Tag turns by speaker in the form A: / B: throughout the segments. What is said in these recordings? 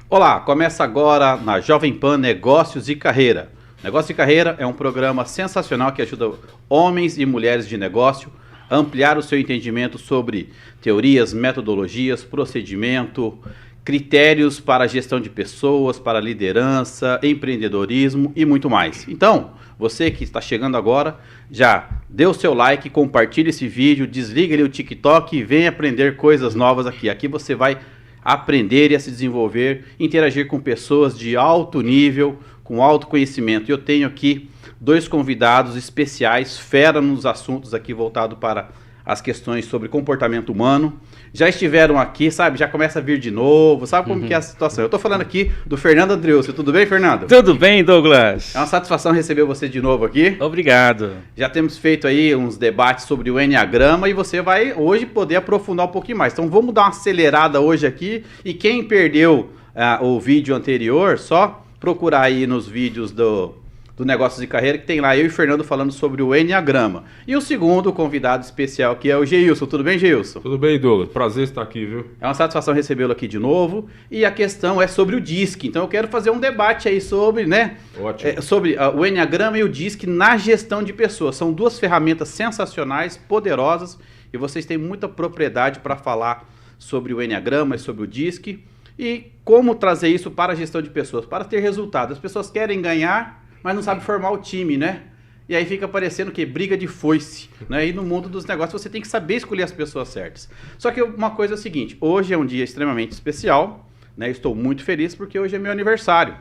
A: Olá, começa agora na Jovem Pan Negócios e Carreira. Negócio e Carreira é um programa sensacional que ajuda homens e mulheres de negócio a ampliar o seu entendimento sobre teorias, metodologias, procedimento, critérios para a gestão de pessoas, para liderança, empreendedorismo e muito mais. Então, você que está chegando agora, já dê o seu like, compartilhe esse vídeo, desliga ali o TikTok e venha aprender coisas novas aqui. Aqui você vai aprender e a se desenvolver, interagir com pessoas de alto nível, com alto conhecimento. Eu tenho aqui dois convidados especiais, fera nos assuntos aqui voltado para as questões sobre comportamento humano. Já estiveram aqui, sabe? Já começa a vir de novo, sabe como que é a situação. Eu tô falando aqui do Fernando Andreucci. Tudo bem, Fernando?
B: Tudo bem, Douglas?
A: É uma satisfação receber você de novo aqui.
B: Obrigado.
A: Já temos feito aí uns debates sobre o Enneagrama e você vai hoje poder aprofundar um pouquinho mais. Então vamos dar uma acelerada hoje aqui. E quem perdeu o vídeo anterior, só procurar aí nos vídeos do Negócios de Carreira, que tem lá eu e o Fernando falando sobre o Enneagrama. E o segundo convidado especial aqui é o Geilson. Tudo bem, Geilson?
C: Tudo bem, Douglas. Prazer estar aqui, viu?
A: É uma satisfação recebê-lo aqui de novo. E a questão é sobre o DISC. Então eu quero fazer um debate aí sobre, né?
C: Ótimo.
A: Sobre o Enneagrama e o DISC na gestão de pessoas. São duas ferramentas sensacionais, poderosas, e vocês têm muita propriedade para falar sobre o Enneagrama e sobre o DISC. E como trazer isso para a gestão de pessoas, para ter resultado. As pessoas querem ganhar, mas não sabe formar o time, né? E aí fica parecendo que briga de foice, né? E no mundo dos negócios você tem que saber escolher as pessoas certas. Só que uma coisa é a seguinte, hoje é um dia extremamente especial, né? Estou muito feliz porque hoje é meu aniversário.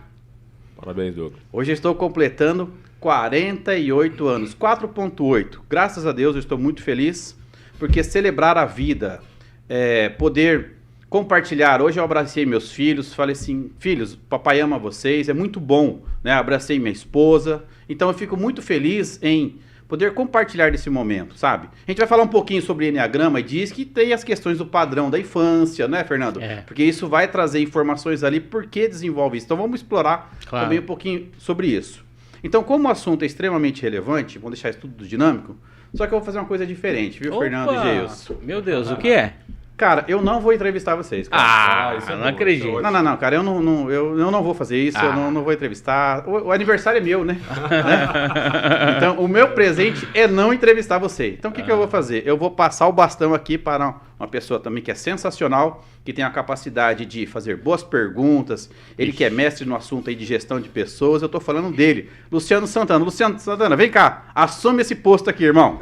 C: Parabéns, Douglas.
A: Hoje eu estou completando 48 anos, 4.8. Graças a Deus eu estou muito feliz, porque celebrar a vida, poder compartilhar. Hoje eu abracei meus filhos, falei assim, filhos, papai ama vocês, é muito bom, né? Abracei minha esposa, então eu fico muito feliz em poder compartilhar desse momento, sabe? A gente vai falar um pouquinho sobre Enneagrama e diz que tem as questões do padrão da infância, né, Fernando? Porque isso vai trazer informações ali, por que desenvolve isso. Então vamos explorar também um pouquinho sobre isso. Então, como o assunto é extremamente relevante, vamos deixar isso tudo dinâmico, só que eu vou fazer uma coisa diferente, viu, Fernando e Geilson?
B: Meu Deus, o que é?
A: Cara, eu não vou entrevistar vocês, cara.
B: Isso é não acredito.
A: Não, cara, eu não vou fazer isso, eu não vou entrevistar. O aniversário é meu, né? Então, o meu presente é não entrevistar você. Então, o que eu vou fazer? Eu vou passar o bastão aqui para uma pessoa também que é sensacional, que tem a capacidade de fazer boas perguntas, ele que é mestre no assunto aí de gestão de pessoas, eu tô falando dele, Luciano Santana. Luciano Santana, vem cá, assume esse posto aqui, irmão.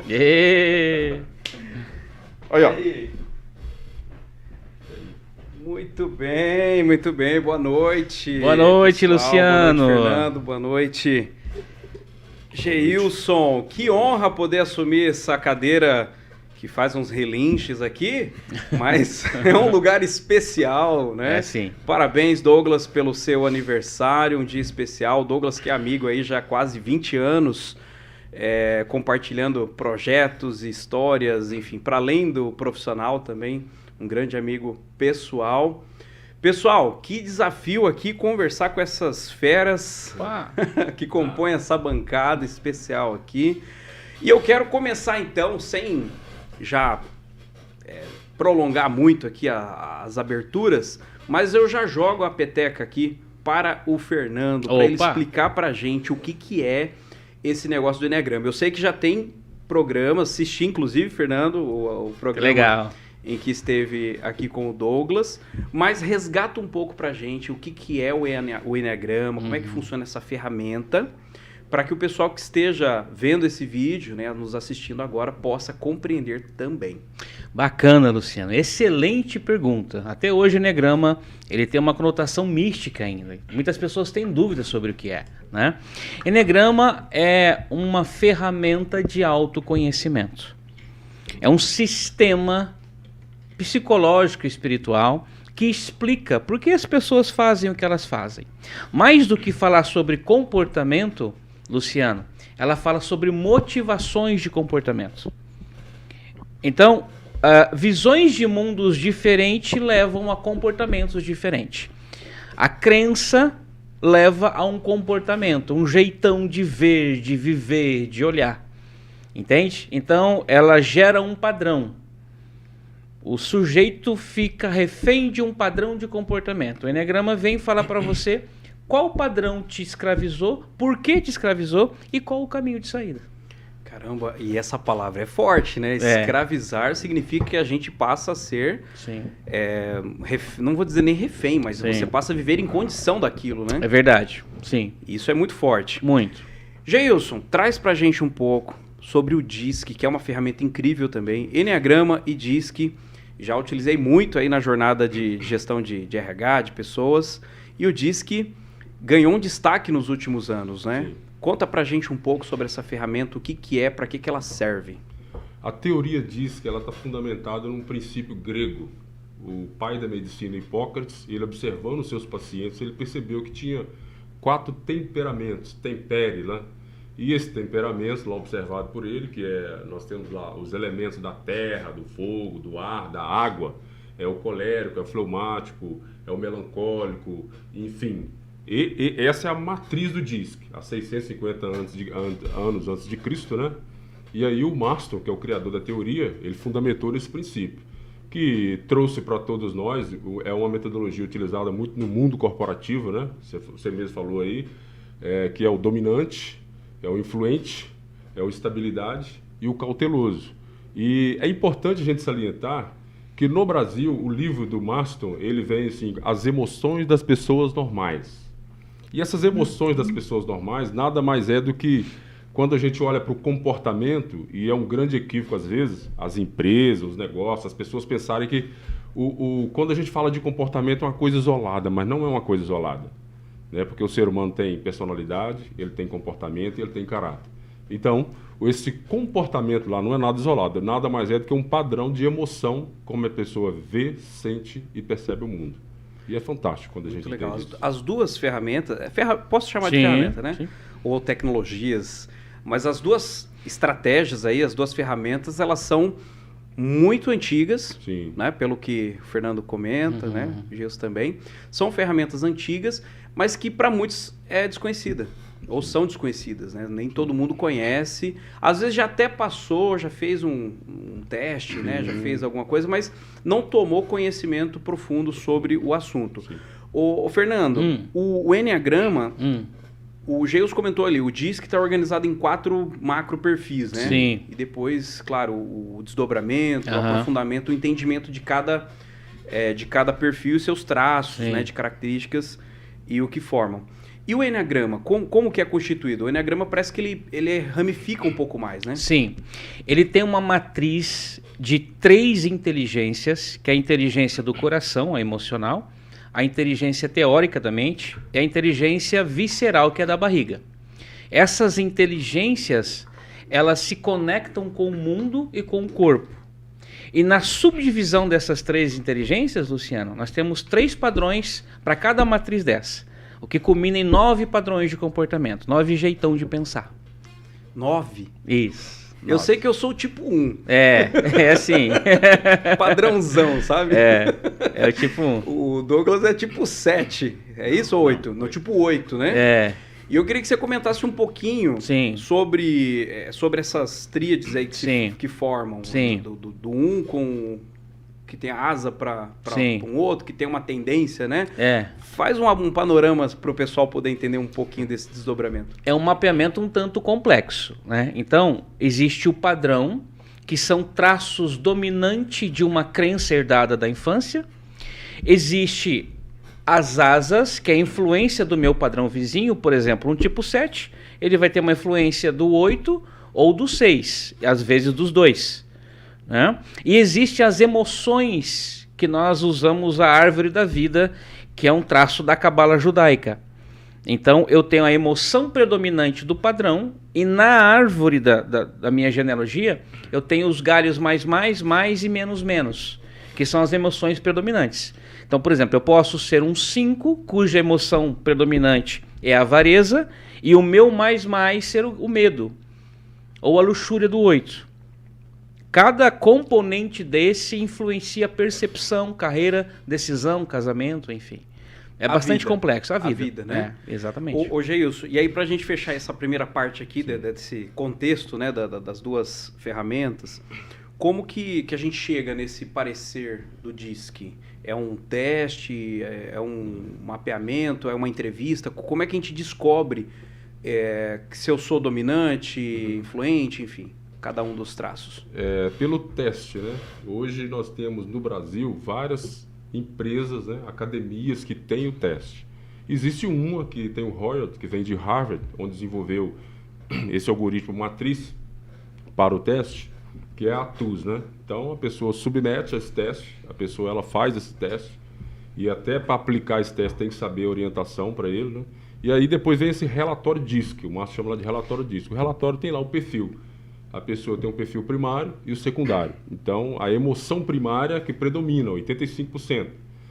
A: Olha, ó.
D: Muito bem, boa noite.
B: Boa noite, pessoal. Luciano.
D: Boa noite, Fernando, boa noite. Geilson, que honra poder assumir essa cadeira que faz uns relinches aqui, mas é um lugar especial, né?
B: É sim.
D: Parabéns, Douglas, pelo seu aniversário, um dia especial. Douglas que é amigo aí já há quase 20 anos, compartilhando projetos, histórias, enfim, para além do profissional também, um grande amigo pessoal. Pessoal, que desafio aqui conversar com essas feras que compõem essa bancada especial aqui. E eu quero começar então, sem já prolongar muito aqui as aberturas, mas eu já jogo a peteca aqui para o Fernando, para ele explicar para a gente o que é esse negócio do Enneagrama. Eu sei que já tem programas, assisti inclusive, Fernando, o programa...
B: Legal.
D: Em que esteve aqui com o Douglas, mas resgata um pouco pra gente o que é o Enneagrama, como é que funciona essa ferramenta, para que o pessoal que esteja vendo esse vídeo, né, nos assistindo agora, possa compreender também.
B: Bacana, Luciano. Excelente pergunta. Até hoje o Enneagrama, ele tem uma conotação mística ainda. Muitas pessoas têm dúvidas sobre o que é, né? Enneagrama é uma ferramenta de autoconhecimento. É um sistema psicológico e espiritual que explica por que as pessoas fazem o que elas fazem. Mais do que falar sobre comportamento, Luciano, ela fala sobre motivações de comportamento. Então, visões de mundos diferentes levam a comportamentos diferentes. A crença leva a um comportamento, um jeitão de ver, de viver, de olhar. Entende? Então, ela gera um padrão. o sujeito fica refém de um padrão de comportamento. O Eneagrama vem falar para você qual padrão te escravizou, por que te escravizou e qual o caminho de saída.
D: Caramba, e essa palavra é forte, né? Escravizar significa que a gente passa a ser, não vou dizer nem refém, mas você passa a viver em condição daquilo, né?
B: É verdade, sim.
D: Isso é muito forte.
B: Muito.
D: Geilson, traz pra gente um pouco sobre o DISC, que é uma ferramenta incrível também. Eneagrama e DISC, já utilizei muito aí na jornada de gestão de RH, de pessoas, e o DISC ganhou um destaque nos últimos anos, né?
C: Sim.
D: Conta pra gente um pouco sobre essa ferramenta, o que é, para que ela serve.
C: A teoria diz que ela está fundamentada num princípio grego. O pai da medicina, Hipócrates, ele observando os seus pacientes, ele percebeu que tinha 4 temperamentos, tempere, né? E esse temperamento, lá observado por ele, que nós temos lá os elementos da terra, do fogo, do ar, da água, é o colérico, é o fleumático, é o melancólico, enfim. E essa é a matriz do DISC, há 650 anos antes de Cristo, né? E aí o Marston, que é o criador da teoria, ele fundamentou nesse princípio, que trouxe para todos nós, é uma metodologia utilizada muito no mundo corporativo, né? Você mesmo falou aí, que é o dominante, é o influente, é o estabilidade e o cauteloso. E é importante a gente salientar que no Brasil, o livro do Marston, ele vem assim, as emoções das pessoas normais. E essas emoções das pessoas normais nada mais é do que quando a gente olha para o comportamento, e é um grande equívoco às vezes, as empresas, os negócios, as pessoas pensarem que quando a gente fala de comportamento é uma coisa isolada, mas não é uma coisa isolada, né? Porque o ser humano tem personalidade, ele tem comportamento e ele tem caráter. Então, esse comportamento lá não é nada isolado, nada mais é do que um padrão de emoção, como a pessoa vê, sente e percebe o mundo. E é fantástico quando a gente entende isso.
D: As duas ferramentas, posso chamar de ferramenta, né? Sim. Ou tecnologias, mas as duas estratégias aí, as duas ferramentas, elas são muito antigas, né? Pelo que o Fernando comenta, né? O Gilson também. São ferramentas antigas, mas que para muitos é desconhecida. Ou são desconhecidas, né? Nem todo mundo conhece. Às vezes já até passou, já fez um teste, né? Já fez alguma coisa, mas não tomou conhecimento profundo sobre o assunto. Ô Fernando, o Eneagrama, o Geus comentou ali, o DISC está organizado em 4 macro perfis, né?
B: Sim.
D: E depois, claro, o desdobramento, o aprofundamento, o entendimento de cada perfil e seus traços, né? De características e o que formam. E o Eneagrama, como que é constituído? O Eneagrama parece que ele ramifica um pouco mais, né?
B: Sim. Ele tem uma matriz de 3 inteligências, que é a inteligência do coração, a emocional, a inteligência teórica da mente e a inteligência visceral, que é da barriga. Essas inteligências, elas se conectam com o mundo e com o corpo. E na subdivisão dessas 3 inteligências, Luciano, nós temos 3 padrões para cada matriz dessa. O que culmina em 9 padrões de comportamento, 9 jeitão de pensar.
D: 9?
B: Isso.
D: 9. Eu sei que eu sou o tipo 1.
B: É assim.
D: Padrãozão, sabe?
B: É o tipo 1.
D: O Douglas é tipo 7, é isso ou 8? No tipo 8, né? E eu queria que você comentasse um pouquinho sobre essas tríades aí que formam. Do 1 com... que tem a asa para um outro, que tem uma tendência, né? Faz um panorama para o pessoal poder entender um pouquinho desse desdobramento.
B: É um mapeamento um tanto complexo, né? Então, existe o padrão, que são traços dominantes de uma crença herdada da infância. Existe as asas, que é a influência do meu padrão vizinho, por exemplo, um tipo 7, ele vai ter uma influência do 8 ou do 6, às vezes dos 2. Né? E existem as emoções, que nós usamos a árvore da vida, que é um traço da cabala judaica. Então eu tenho a emoção predominante do padrão, e na árvore da minha genealogia eu tenho os galhos mais e menos, que são as emoções predominantes. Então, por exemplo, eu posso ser um 5, cuja emoção predominante é a avareza, e o meu mais ser o medo, ou a luxúria do 8. Cada componente desse influencia a percepção, carreira, decisão, casamento, enfim. É bastante complexo, a vida.
D: Né?
B: Exatamente.
D: Ô Geilson, e aí pra gente fechar essa primeira parte aqui desse contexto, né, das duas ferramentas, Como que a gente chega nesse parecer do DISC? É um teste, é um mapeamento, é uma entrevista? Como é que a gente descobre se eu sou dominante, influente, enfim, cada um dos traços?
C: Pelo teste, né? Hoje nós temos no Brasil várias empresas, né, academias que têm o teste. Existe uma que tem o Hoyt, que vem de Harvard, onde desenvolveu esse algoritmo matriz para o teste, que é a TUS, né? Então a pessoa submete a esse teste, a pessoa ela faz esse teste, e até para aplicar esse teste tem que saber a orientação para ele, né? E aí depois vem esse relatório DISC, o Márcio chama lá de relatório DISC. O relatório tem lá o perfil. A pessoa tem um perfil primário e o secundário. Então a emoção primária que predomina, 85%.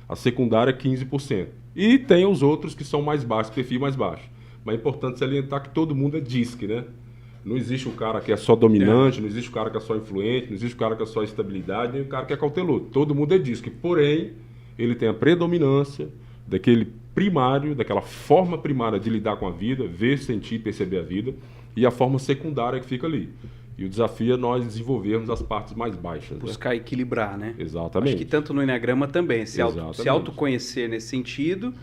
C: A secundária, 15%. E tem os outros que são mais baixos, perfil mais baixo. Mas é importante salientar que todo mundo é DISC, né? Não existe o cara que é só dominante, não existe o cara que é só influente, não existe o cara que é só estabilidade, nem o cara que é cauteloso. Todo mundo é DISC. Porém, ele tem a predominância daquele primário, daquela forma primária de lidar com a vida, ver, sentir, perceber a vida, e a forma secundária que fica ali. E o desafio é nós desenvolvermos as partes mais baixas.
D: Buscar equilibrar, né?
C: Exatamente.
D: Acho que tanto no Enneagrama também, se autoconhecer nesse sentido,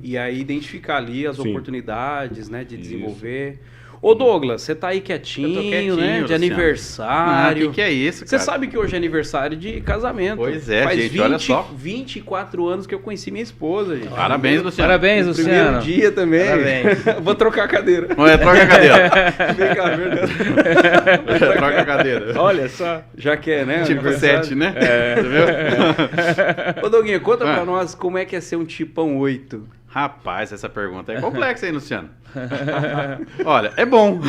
D: e aí identificar ali as oportunidades, né, de desenvolver. Ô Douglas, você tá aí quietinho, né? De aniversário.
A: O que é isso, cara?
D: Você sabe que hoje é aniversário de casamento.
A: Pois é,
D: faz
A: gente, olha só.
D: 24 anos que eu conheci minha esposa, gente.
A: Parabéns, Luciano.
B: Parabéns, Luciano.
D: Primeiro dia também.
B: Parabéns.
D: Vou trocar a cadeira.
A: Não é, troca a cadeira.
D: Vem cá, verdade.
A: Troca a cadeira.
D: Olha só. Já que é, né?
A: Tipo 7, né?
D: Ô Doguinho, conta pra nós como é que é ser um tipão 8.
A: Rapaz, essa pergunta é complexa, hein, Luciano? Olha, é bom.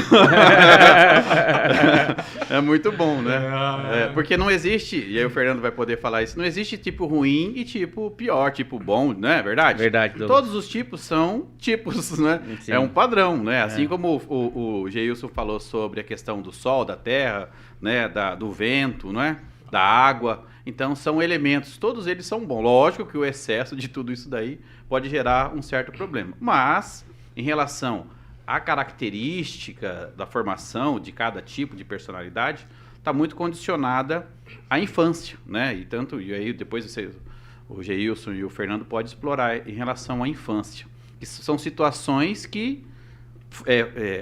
A: É muito bom, né? Porque não existe, e aí o Fernando vai poder falar isso, não existe tipo ruim e tipo pior, tipo bom, não é verdade?
B: Verdade, Douglas.
A: Todos os tipos são tipos, né?
B: Sim.
A: É um padrão, né? Assim como o Geilson falou sobre a questão do sol, da terra, né? Do vento, não é? Da água. Então são elementos, todos eles são bons. Lógico que o excesso de tudo isso daí pode gerar um certo problema. Mas, em relação à característica da formação de cada tipo de personalidade, está muito condicionada à infância, né? E aí depois o Geilson e o Fernando podem explorar em relação à infância. Que são situações que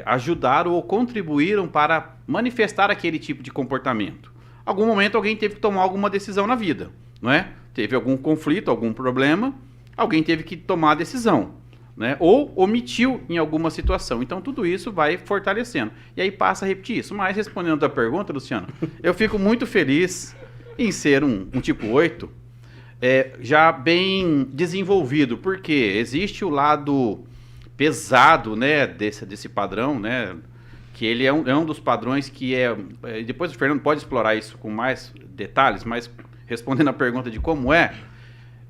A: ajudaram ou contribuíram para manifestar aquele tipo de comportamento. Algum momento alguém teve que tomar alguma decisão na vida, não é? Teve algum conflito, algum problema, alguém teve que tomar a decisão, né? Ou omitiu em alguma situação. Então tudo isso vai fortalecendo. E aí passa a repetir isso. Mas respondendo a pergunta, Luciano, eu fico muito feliz em ser um tipo 8, já bem desenvolvido, porque existe o lado pesado, né, desse padrão, né? Que ele é um dos padrões que depois o Fernando pode explorar isso com mais detalhes, mas respondendo a pergunta de como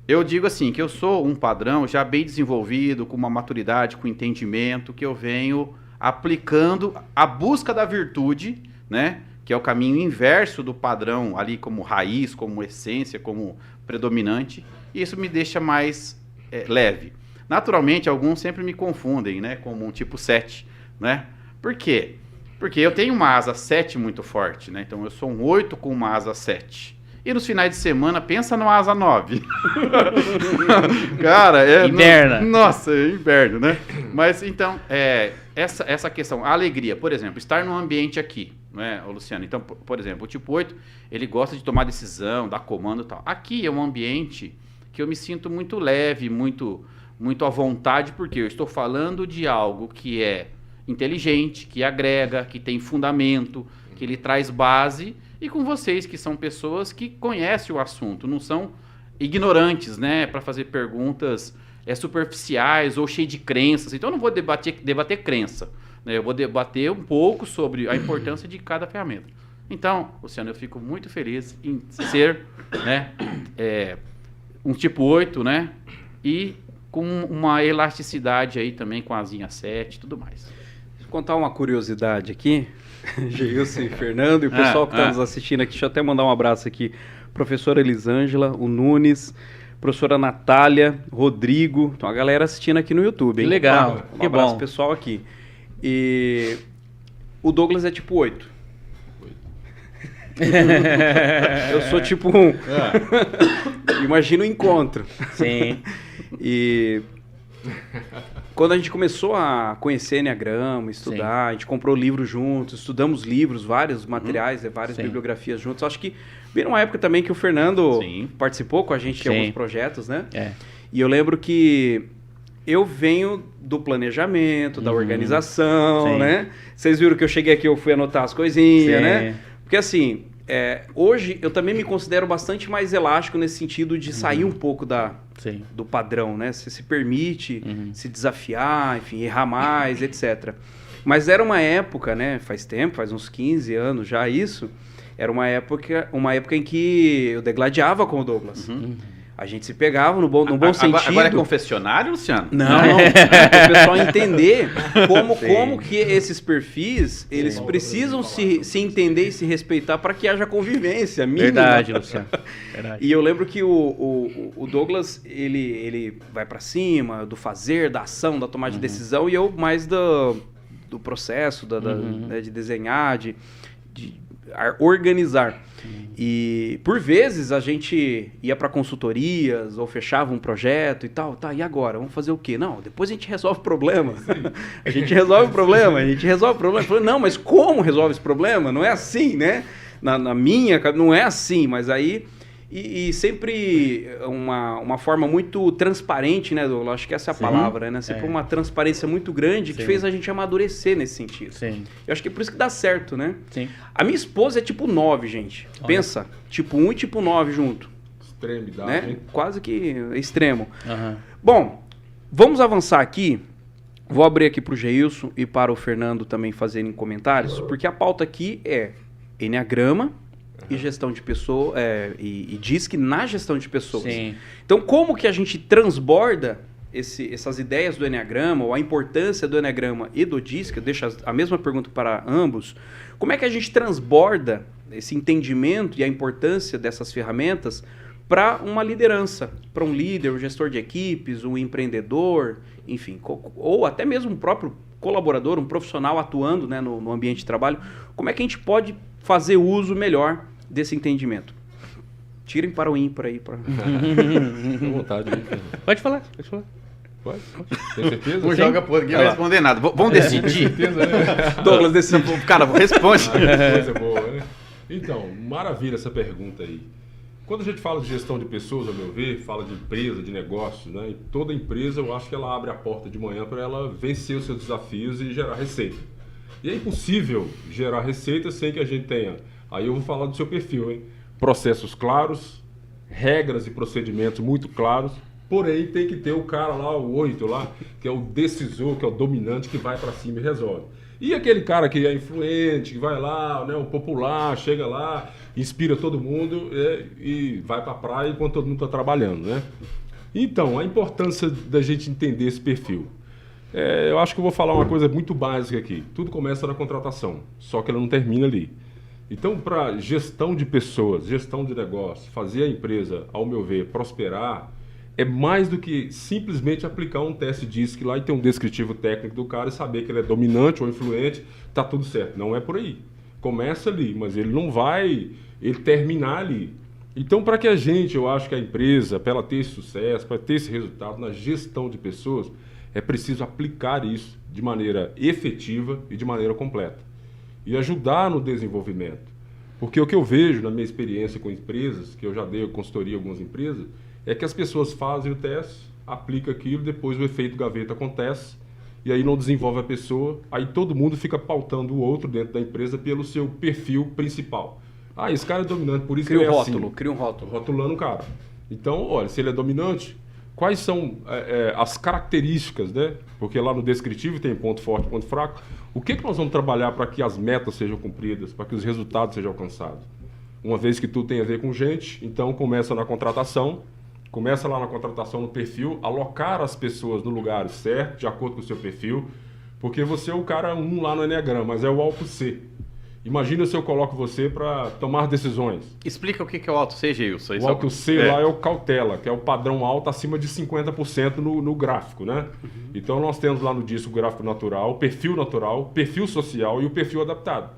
A: eu digo assim, que eu sou um padrão já bem desenvolvido, com uma maturidade, com entendimento, que eu venho aplicando a busca da virtude, né? Que é o caminho inverso do padrão ali como raiz, como essência, como predominante, e isso me deixa mais leve. Naturalmente, alguns sempre me confundem, né? Como um tipo 7, né? Por quê? Porque eu tenho uma asa 7 muito forte, né? Então eu sou um 8 com uma asa 7. E nos finais de semana, pensa numa asa 9. Cara,
B: inverna.
A: Nossa, é inverno, né? Mas então, essa questão, a alegria, por exemplo, estar num ambiente aqui, né, Luciano? Então, por exemplo, o tipo 8, ele gosta de tomar decisão, dar comando e tal. Aqui é um ambiente que eu me sinto muito leve, muito à vontade, porque eu estou falando de algo que é inteligente, que agrega, que tem fundamento, que ele traz base, e com vocês que são pessoas que conhecem o assunto, não são ignorantes, né, para fazer perguntas superficiais ou cheias de crenças. Então eu não vou debater crença, né, eu vou debater um pouco sobre a importância de cada ferramenta. Então, Luciano, eu fico muito feliz em ser, né, um tipo 8, né, e com uma elasticidade aí também com a asinha 7 e tudo mais.
D: Vou contar uma curiosidade aqui, Geilson e Fernando, e o pessoal que está nos assistindo aqui, deixa eu até mandar um abraço aqui, professora Elisângela, o Nunes, professora Natália, Rodrigo, então a galera assistindo aqui no YouTube, hein?
B: Que legal,
D: Um abraço pessoal aqui. E o Douglas é tipo 8. Eu sou tipo um... Imagina o encontro.
B: Sim.
D: E quando a gente começou a conhecer Enneagrama, estudar, a gente comprou livros juntos, estudamos livros, vários materiais, várias
B: Sim.
D: bibliografias juntos. Acho que veio numa época também que o Fernando participou com a gente
B: Sim.
D: em alguns projetos, né?
B: É.
D: E eu lembro que eu venho do planejamento, da organização,
B: Sim.
D: né? Vocês viram que eu cheguei aqui, eu fui anotar as coisinhas,
B: Sim.
D: né? Porque assim, hoje eu também me considero bastante mais elástico nesse sentido de sair um pouco
B: Sim.
D: do padrão, né? Você se permite se desafiar, enfim, errar mais, etc. Mas era uma época, né? Faz tempo, faz uns 15 anos já isso. Era uma época em que eu degladiava com o Douglas. A gente se pegava no bom sentido.
A: Agora é confessionário, Luciano?
D: Não, para o pessoal entender como que esses perfis, eles precisam se entender e se respeitar para que haja convivência mínima.
B: Verdade, Luciano. Verdade.
D: E eu lembro que o Douglas, ele vai para cima do fazer, da ação, da tomada de decisão, e eu mais do processo, né, de desenhar, de organizar. E por vezes a gente ia para consultorias ou fechava um projeto e tal, tá, e agora? Vamos fazer o quê? Não, depois a gente resolve o problema. A gente resolve o problema. Eu falei, não, mas como resolve esse problema? Não é assim, né? Na minha, não é assim, mas aí... E sempre uma forma muito transparente, né, Douglas? Acho que essa é a palavra, né? Sempre uma transparência muito grande que fez a gente amadurecer nesse sentido.
B: Sim.
D: Eu acho que é por isso que dá certo, né?
B: Sim.
D: A minha esposa é tipo 9, gente.
B: Olha.
D: Pensa, tipo 1 e tipo 9 junto.
C: Extremidade,
D: Né?
C: hein?
D: Quase que extremo.
B: Aham.
D: Bom, vamos avançar aqui. Vou abrir aqui para o Geilson e para o Fernando também fazerem comentários, porque a pauta aqui é Enneagrama e gestão de pessoas, e DISC na gestão de pessoas.
B: Sim.
D: Então, como que a gente transborda essas ideias do Enneagrama, ou a importância do Enneagrama e do DISC, eu deixo a mesma pergunta para ambos, como é que a gente transborda esse entendimento e a importância dessas ferramentas para uma liderança, para um líder, um gestor de equipes, um empreendedor, enfim, ou até mesmo um próprio colaborador, um profissional atuando, né, no ambiente de trabalho, como é que a gente pode fazer uso melhor desse entendimento? Tirem para o ímpar aí.
C: Fica à vontade.
B: Pode falar.
C: Pode? Tem certeza?
A: Não joga por ninguém vai responder nada. Vamos decidir.
C: Certeza, né?
D: Douglas, decide.
A: Cara, responde.
C: Coisa boa, né? Então, maravilha essa pergunta aí. Quando a gente fala de gestão de pessoas, ao meu ver, fala de empresa, de negócios, né? E toda empresa, eu acho que ela abre a porta de manhã para ela vencer os seus desafios e gerar receita. E é impossível gerar receita sem que a gente tenha... Aí eu vou falar do seu perfil, hein? Processos claros, regras e procedimentos muito claros, porém tem que ter o cara lá, o 8 lá, que é o decisor, que é o dominante, que vai para cima e resolve. E aquele cara que é influente, que vai lá, né, o popular, chega lá, inspira todo mundo e vai para a praia enquanto todo mundo está trabalhando, né? Então, a importância da gente entender esse perfil. Eu acho que eu vou falar uma coisa muito básica aqui. Tudo começa na contratação, só que ela não termina ali. Então, para gestão de pessoas, gestão de negócio, fazer a empresa, ao meu ver, prosperar, é mais do que simplesmente aplicar um teste DISC lá e ter um descritivo técnico do cara e saber que ele é dominante ou influente, tá tudo certo. Não é por aí. Começa ali, mas ele não vai terminar ali. Então, para que a gente, eu acho que a empresa, para ela ter esse sucesso, para ter esse resultado na gestão de pessoas, é preciso aplicar isso de maneira efetiva e de maneira completa. E ajudar no desenvolvimento. Porque o que eu vejo na minha experiência com empresas, que eu já dei consultoria a algumas empresas, é que as pessoas fazem o teste, aplicam aquilo, depois o efeito gaveta acontece, e aí não desenvolve a pessoa, aí todo mundo fica pautando o outro dentro da empresa pelo seu perfil principal. Ah, esse cara é dominante, por isso que ele é assim.
D: Cria um rótulo.
C: Rotulando o cara. Então, olha, se ele é dominante, quais são as características, né? Porque lá no descritivo tem ponto forte e ponto fraco. O que nós vamos trabalhar para que as metas sejam cumpridas, para que os resultados sejam alcançados? Uma vez que tudo tem a ver com gente, então começa na contratação, começa lá na contratação no perfil, alocar as pessoas no lugar certo, de acordo com o seu perfil, porque você é o cara 1 lá no Enneagrama, mas é o alto C. Imagina se eu coloco você para tomar decisões.
A: Explica o que é o alto C, Geilson.
C: O alto C lá é o cautela, que é o padrão alto acima de 50% no gráfico, né? Então nós temos lá no DISC o gráfico natural, perfil social e o perfil adaptado.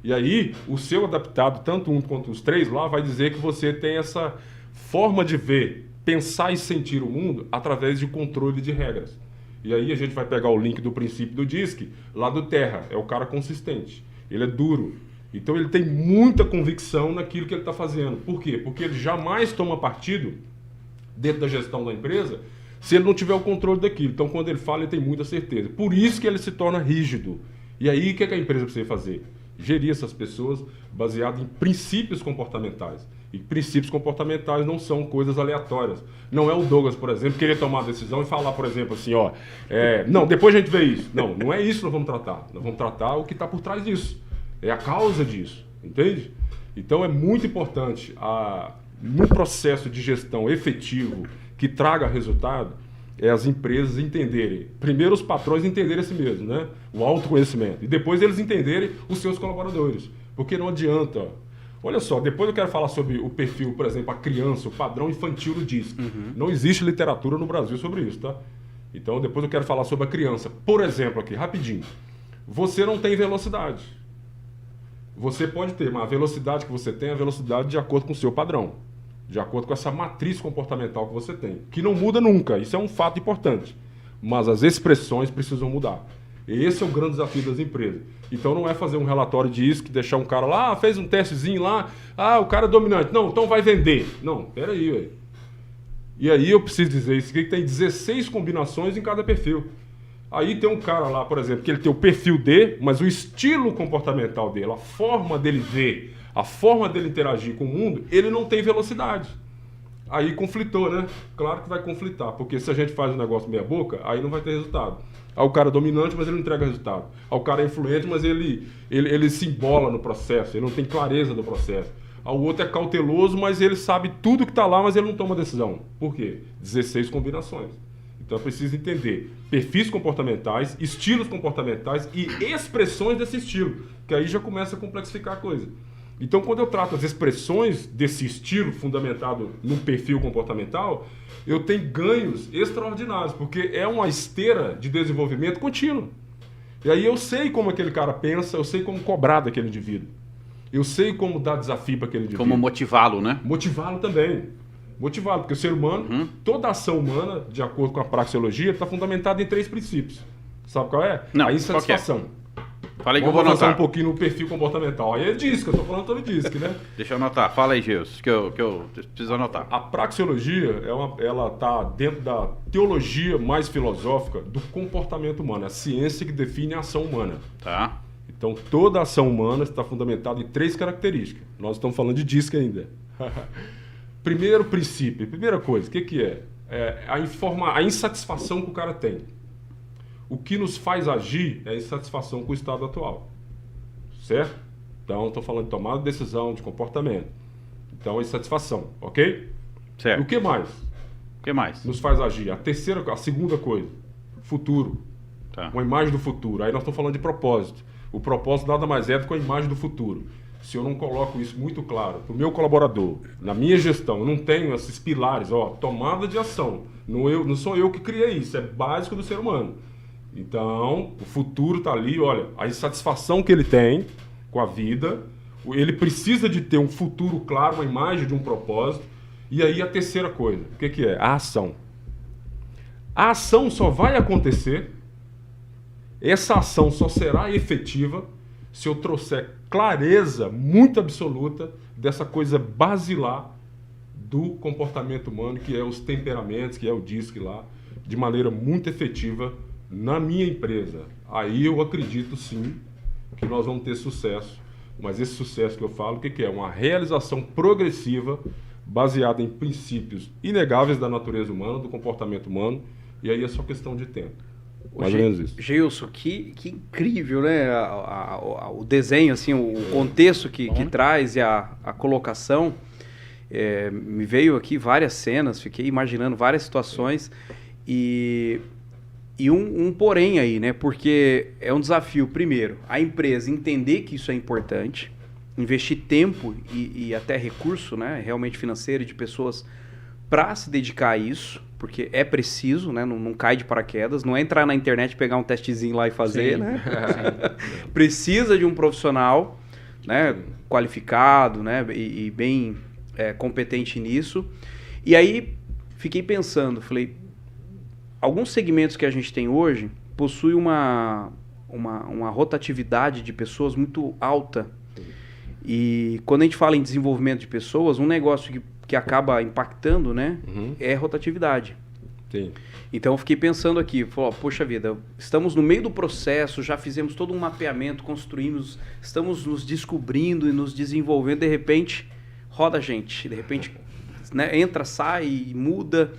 C: E aí, o seu adaptado, tanto um quanto os 3 lá, vai dizer que você tem essa forma de ver, pensar e sentir o mundo através de controle de regras. E aí a gente vai pegar o link do princípio do DISC, lá do Terra, é o cara consistente, ele é duro. Então ele tem muita convicção naquilo que ele está fazendo. Por quê? Porque ele jamais toma partido dentro da gestão da empresa se ele não tiver o controle daquilo. Então quando ele fala, ele tem muita certeza. Por isso que ele se torna rígido. E aí o que a empresa precisa fazer? Gerir essas pessoas baseado em princípios comportamentais. E princípios comportamentais não são coisas aleatórias. Não é o Douglas, por exemplo, querer tomar a decisão e falar, por exemplo, assim, ó, não, depois a gente vê isso. Não, não é isso que nós vamos tratar. Nós vamos tratar o que está por trás disso. É a causa disso, entende? Então é muito importante, no processo de gestão efetivo que traga resultado, as empresas entenderem, primeiro os patrões entenderem a si mesmos, né? O autoconhecimento, e depois eles entenderem os seus colaboradores, porque não adianta. Olha só, depois eu quero falar sobre o perfil, por exemplo, a criança, o padrão infantil do DISC. Não existe literatura no Brasil sobre isso, tá? Então depois eu quero falar sobre a criança. Por exemplo aqui, rapidinho, você não tem velocidade. Você pode ter, mas a velocidade que você tem é a velocidade de acordo com o seu padrão, de acordo com essa matriz comportamental que você tem, que não muda nunca, isso é um fato importante, mas as expressões precisam mudar. Esse é o grande desafio das empresas. Então não é fazer um relatório de ISC, deixar um cara lá, fez um testezinho lá, o cara é dominante, não, então vai vender. Não, peraí, velho. E aí eu preciso dizer isso aqui, que tem 16 combinações em cada perfil. Aí tem um cara lá, por exemplo, que ele tem o perfil D, mas o estilo comportamental dele, a forma dele ver, a forma dele interagir com o mundo, ele não tem velocidade. Aí conflitou, né? Claro que vai conflitar, porque se a gente faz um negócio meia boca, aí não vai ter resultado. Aí o cara é dominante, mas ele não entrega resultado. Aí o cara é influente, mas ele se embola no processo, ele não tem clareza do processo. Aí o outro é cauteloso, mas ele sabe tudo que está lá, mas ele não toma decisão. Por quê? 16 combinações. Então é preciso entender perfis comportamentais, estilos comportamentais e expressões desse estilo, que aí já começa a complexificar a coisa. Então quando eu trato as expressões desse estilo fundamentado num perfil comportamental, eu tenho ganhos extraordinários, porque é uma esteira de desenvolvimento contínuo. E aí eu sei como aquele cara pensa, eu sei como cobrar daquele indivíduo. Eu sei como dar desafio para aquele indivíduo.
A: Como motivá-lo, né?
C: Motivá-lo também. Motivá-lo, porque o ser humano, toda ação humana, de acordo com a praxeologia, está fundamentada em 3 princípios. Sabe qual é?
A: Não,
C: a insatisfação.
A: Fala aí que eu vou anotar.
C: Vamos avançar um pouquinho no perfil comportamental. Aí é DISC, eu estou falando sobre DISC, né?
A: Deixa eu anotar. Fala aí, Geus, que eu preciso anotar.
C: A praxeologia, ela está dentro da teologia mais filosófica do comportamento humano. É a ciência que define a ação humana.
A: Tá.
C: Então, toda a ação humana está fundamentada em 3 características. Nós estamos falando de DISC ainda. Primeiro princípio, primeira coisa, o que é? A insatisfação que o cara tem. O que nos faz agir é a insatisfação com o estado atual. Certo? Então, estou falando de tomada de decisão, de comportamento. Então, a insatisfação, ok?
A: Certo.
C: O que mais?
A: O que mais?
C: Nos faz agir. A segunda coisa, futuro.
A: Tá.
C: Uma imagem do futuro. Aí nós estamos falando de propósito. O propósito nada mais é do que a imagem do futuro. Se eu não coloco isso muito claro para o meu colaborador, na minha gestão, eu não tenho esses pilares, tomada de ação. Não sou eu que criei isso, é básico do ser humano. Então, o futuro está ali, olha, a insatisfação que ele tem com a vida, ele precisa de ter um futuro claro, uma imagem de um propósito. E aí a terceira coisa, o que é? A ação. A ação só vai acontecer, essa ação só será efetiva se eu trouxer clareza muito absoluta dessa coisa basilar do comportamento humano, que é os temperamentos, que é o DISC lá, de maneira muito efetiva na minha empresa. Aí eu acredito sim que nós vamos ter sucesso, mas esse sucesso que eu falo, o que é? Uma realização progressiva baseada em princípios inegáveis da natureza humana, do comportamento humano, e aí é só questão de tempo. Mais ou menos isso.
D: Gilson, que incrível, né? O desenho, assim, o contexto que traz e a colocação. Me veio aqui várias cenas, fiquei imaginando várias situações e um porém aí, né? Porque é um desafio, primeiro, a empresa entender que isso é importante, investir tempo e até recurso, né? Realmente financeiro, de pessoas para se dedicar a isso, porque é preciso, né? Não cai de paraquedas, não é entrar na internet, pegar um testezinho lá e fazer, né? Precisa de um profissional né, qualificado, né, e bem competente nisso. E aí fiquei pensando, falei, alguns segmentos que a gente tem hoje possuem uma rotatividade de pessoas muito alta. E quando a gente fala em desenvolvimento de pessoas, um negócio que acaba impactando, né, é rotatividade.
C: Sim.
D: Então eu fiquei pensando aqui, poxa vida, estamos no meio do processo, já fizemos todo um mapeamento, construímos, estamos nos descobrindo e nos desenvolvendo, de repente roda a gente, de repente, né, entra, sai, muda,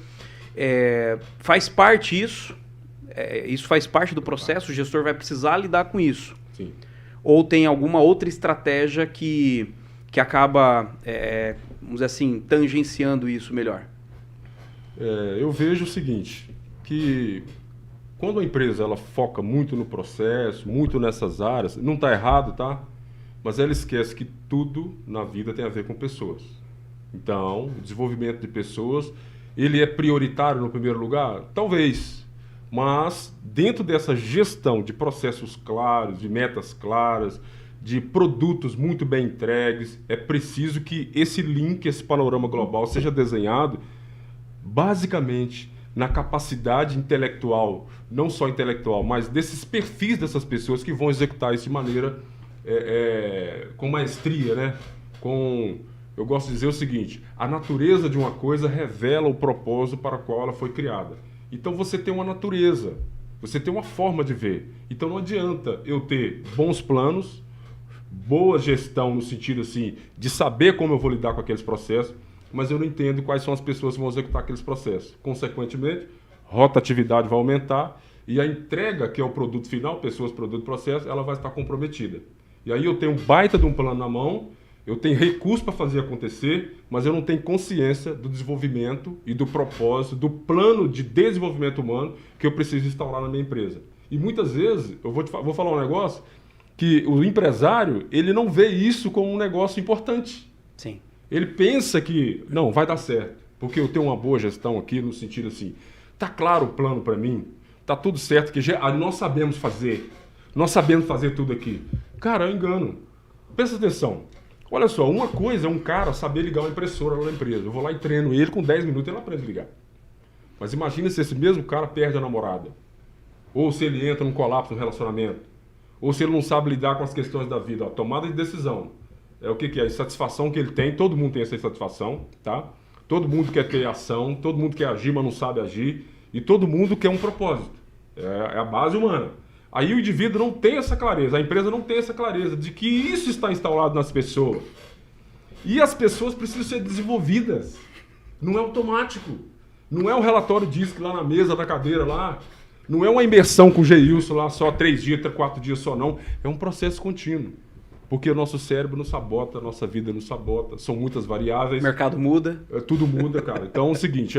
D: faz parte isso faz parte do processo, o gestor vai precisar lidar com isso.
C: Sim.
D: Ou tem alguma outra estratégia que acaba, vamos dizer assim, tangenciando isso melhor?
C: Eu vejo o seguinte, que quando a empresa ela foca muito no processo, muito nessas áreas, não está errado, tá? Mas ela esquece que tudo na vida tem a ver com pessoas. Então, o desenvolvimento de pessoas, ele é prioritário no primeiro lugar? Talvez. Mas, dentro dessa gestão de processos claros, de metas claras, de produtos muito bem entregues, é preciso que esse link, esse panorama global seja desenhado basicamente na capacidade intelectual, não só intelectual, mas desses perfis dessas pessoas que vão executar isso de maneira com maestria, né? Eu gosto de dizer o seguinte, a natureza de uma coisa revela o propósito para o qual ela foi criada. Então você tem uma natureza, você tem uma forma de ver. Então não adianta eu ter bons planos, boa gestão no sentido assim, de saber como eu vou lidar com aqueles processos, mas eu não entendo quais são as pessoas que vão executar aqueles processos. Consequentemente, rotatividade vai aumentar e a entrega, que é o produto final, pessoas, produto, processo, ela vai estar comprometida. E aí eu tenho um baita de um plano na mão, eu tenho recursos para fazer acontecer, mas eu não tenho consciência do desenvolvimento e do propósito, do plano de desenvolvimento humano que eu preciso instaurar na minha empresa. E muitas vezes, eu vou falar um negócio, que o empresário, ele não vê isso como um negócio importante.
D: Sim.
C: Ele pensa que, não, vai dar certo, porque eu tenho uma boa gestão aqui, no sentido assim, tá claro o plano para mim, tá tudo certo, que nós sabemos fazer tudo aqui. Cara, eu engano. Presta atenção. Olha só, uma coisa é um cara saber ligar uma impressora lá na empresa. Eu vou lá e treino ele, com 10 minutos ele aprende a ligar. Mas imagina se esse mesmo cara perde a namorada. Ou se ele entra num colapso no relacionamento. Ou se ele não sabe lidar com as questões da vida. Tomada de decisão. É o que é? A insatisfação que ele tem. Todo mundo tem essa insatisfação, tá? Todo mundo quer ter ação. Todo mundo quer agir, mas não sabe agir. E todo mundo quer um propósito. É a base humana. Aí o indivíduo não tem essa clareza, a empresa não tem essa clareza de que isso está instalado nas pessoas. E as pessoas precisam ser desenvolvidas. Não é automático. Não é um relatório DISC lá na mesa da cadeira lá. Não é uma imersão com o Geilson lá só 3 dias, 4 dias só não. É um processo contínuo. Porque o nosso cérebro nos sabota, a nossa vida nos sabota. São muitas variáveis.
D: O mercado muda.
C: Tudo muda, cara. Então é o seguinte,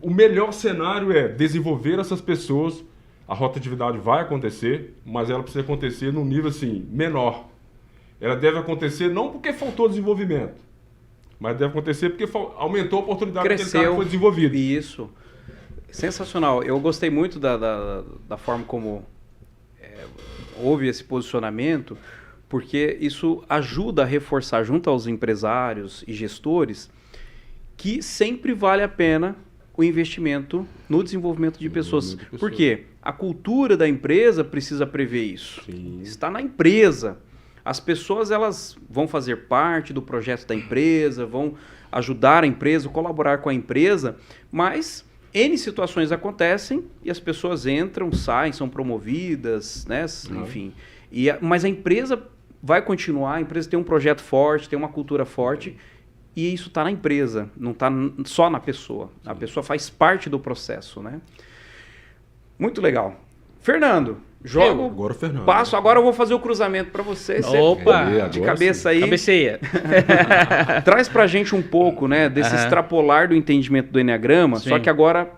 C: o melhor cenário é desenvolver essas pessoas. A rotatividade vai acontecer, mas ela precisa acontecer num nível assim, menor. Ela deve acontecer não porque faltou desenvolvimento, mas deve acontecer porque aumentou a oportunidade daquele cara que foi desenvolvido.
D: Isso. Sensacional. Eu gostei muito da forma como houve esse posicionamento, porque isso ajuda a reforçar junto aos empresários e gestores que sempre vale a pena o investimento no desenvolvimento de pessoas. Por quê? A cultura da empresa precisa prever isso.
C: Sim.
D: Está na empresa. As pessoas elas vão fazer parte do projeto da empresa, vão ajudar a empresa, colaborar com a empresa, mas N situações acontecem e as pessoas entram, saem, são promovidas, né? Enfim. Mas a empresa vai continuar, a empresa tem um projeto forte, tem uma cultura forte, e isso está na empresa, não está só na pessoa. A pessoa faz parte do processo, né? Muito legal. Fernando, jogo.
C: Agora, Fernando.
D: Passo, agora eu vou fazer o cruzamento para você.
B: Opa!
D: De cabeça aí.
B: Cabeceia.
D: Traz pra gente um pouco, né, desse extrapolar do entendimento do Enneagrama,
B: Sim.
D: só que agora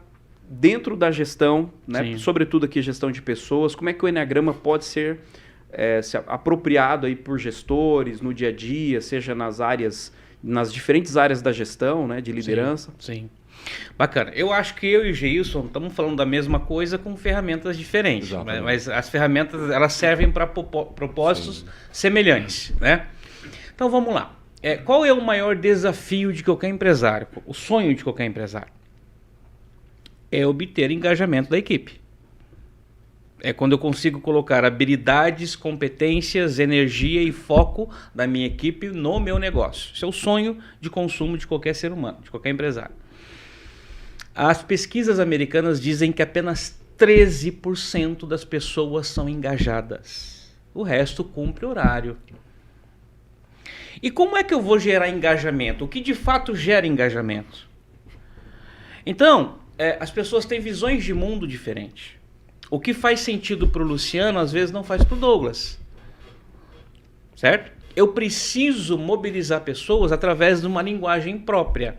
D: dentro da gestão, né,
B: Sim.
D: sobretudo aqui gestão de pessoas, como é que o Enneagrama pode ser apropriado aí por gestores no dia a dia, seja nas áreas nas diferentes áreas da gestão, né, de liderança.
B: Sim. Bacana. Eu acho que eu e o Geilson estamos falando da mesma coisa com ferramentas diferentes. Mas as ferramentas elas servem para propósitos semelhantes, né? Então vamos lá. Qual é o maior desafio de qualquer empresário? O sonho de qualquer empresário? É obter engajamento da equipe. É quando eu consigo colocar habilidades, competências, energia e foco da minha equipe no meu negócio. Isso é o sonho de consumo de qualquer ser humano, de qualquer empresário. As pesquisas americanas dizem que apenas 13% das pessoas são engajadas. O resto cumpre horário. E como é que eu vou gerar engajamento? O que de fato gera engajamento? Então, as pessoas têm visões de mundo diferentes. O que faz sentido para o Luciano, às vezes não faz para o Douglas. Certo? Eu preciso mobilizar pessoas através de uma linguagem própria.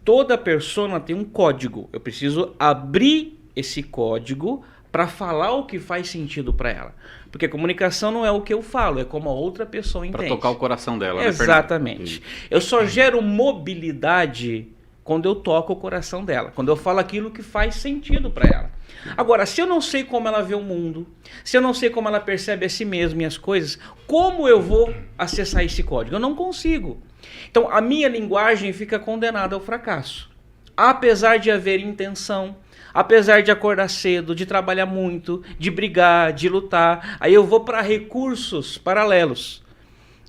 B: Toda persona tem um código. Eu preciso abrir esse código para falar o que faz sentido para ela. Porque comunicação não é o que eu falo, é como a outra pessoa entende.
A: Para tocar o coração dela,
B: Exatamente.
A: Né,
B: eu só gero mobilidade quando eu toco o coração dela. Quando eu falo aquilo que faz sentido para ela. Agora, se eu não sei como ela vê o mundo, se eu não sei como ela percebe a si mesma e as coisas, como eu vou acessar esse código? Eu não consigo. Então, a minha linguagem fica condenada ao fracasso. Apesar de haver intenção, apesar de acordar cedo, de trabalhar muito, de brigar, de lutar, aí eu vou para recursos paralelos.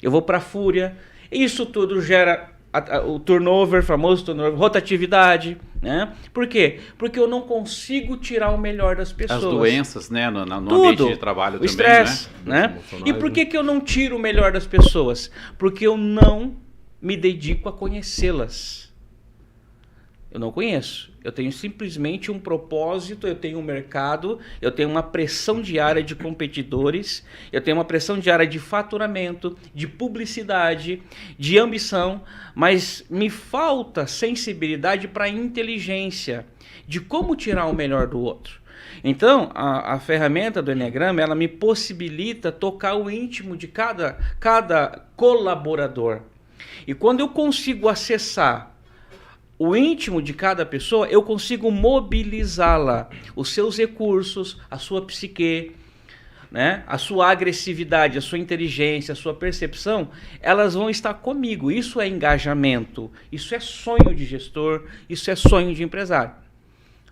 B: Eu vou para a fúria. Isso tudo gera o turnover, famoso turnover, rotatividade, né? Por quê? Porque eu não consigo tirar o melhor das pessoas.
A: As doenças, né? No ambiente de trabalho também,
B: estresse, né? E por que eu não tiro o melhor das pessoas? Porque eu não me dedico a conhecê-las. Eu não conheço. Eu tenho simplesmente um propósito, eu tenho um mercado, eu tenho uma pressão diária de competidores, eu tenho uma pressão diária de faturamento, de publicidade, de ambição, mas me falta sensibilidade para inteligência, de como tirar o melhor do outro. Então, a ferramenta do Enneagrama, ela me possibilita tocar o íntimo de cada colaborador. E quando eu consigo acessar o íntimo de cada pessoa, eu consigo mobilizá-la, os seus recursos, a sua psique, né? A sua agressividade, a sua inteligência, a sua percepção, elas vão estar comigo. Isso é engajamento, isso é sonho de gestor, isso é sonho de empresário.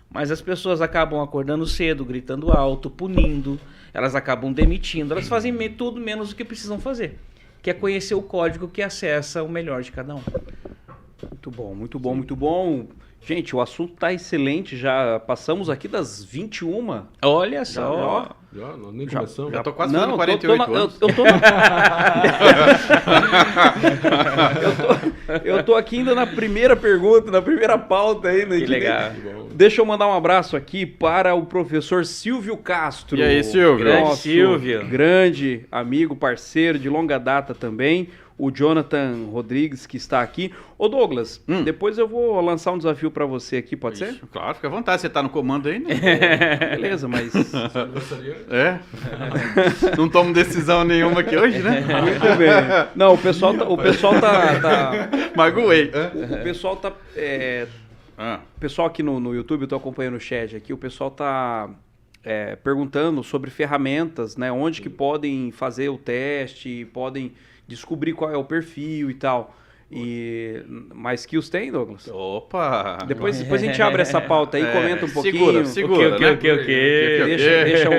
B: Mas as pessoas acabam acordando cedo, gritando alto, punindo, elas acabam demitindo, elas fazem tudo menos o que precisam fazer, que é conhecer o código que acessa o melhor de cada um.
D: Muito bom, muito bom, muito bom. Gente, o assunto está excelente, já passamos aqui das 21.
B: Olha só.
C: Já, nós nem começamos.
A: Já tô quase fazendo 48 anos.
D: Eu tô aqui ainda na primeira pergunta, na primeira pauta ainda.
B: Que legal.
D: Deixa eu mandar um abraço aqui para o professor Silvio Castro.
A: E aí, Silvio?
B: Grande Silvio.
D: Grande amigo, parceiro de longa data também. O Jonathan Rodrigues, que está aqui. Ô Douglas, depois eu vou lançar um desafio para você aqui, pode ser?
A: Claro, fica à vontade, você tá no comando aí, né?
D: Beleza, mas...
A: Não tomo decisão nenhuma aqui hoje, né?
D: Muito bem. Não, o pessoal tá...
A: Magoei.
D: O pessoal tá... O pessoal aqui no YouTube, eu tô acompanhando o chat aqui, o pessoal tá... perguntando sobre ferramentas, né? Onde que podem fazer o teste, podem descobrir qual é o perfil e tal. Mais skills tem, Douglas?
A: Opa!
D: Depois a gente abre essa pauta aí, comenta um pouquinho.
A: Segura,
D: Deixa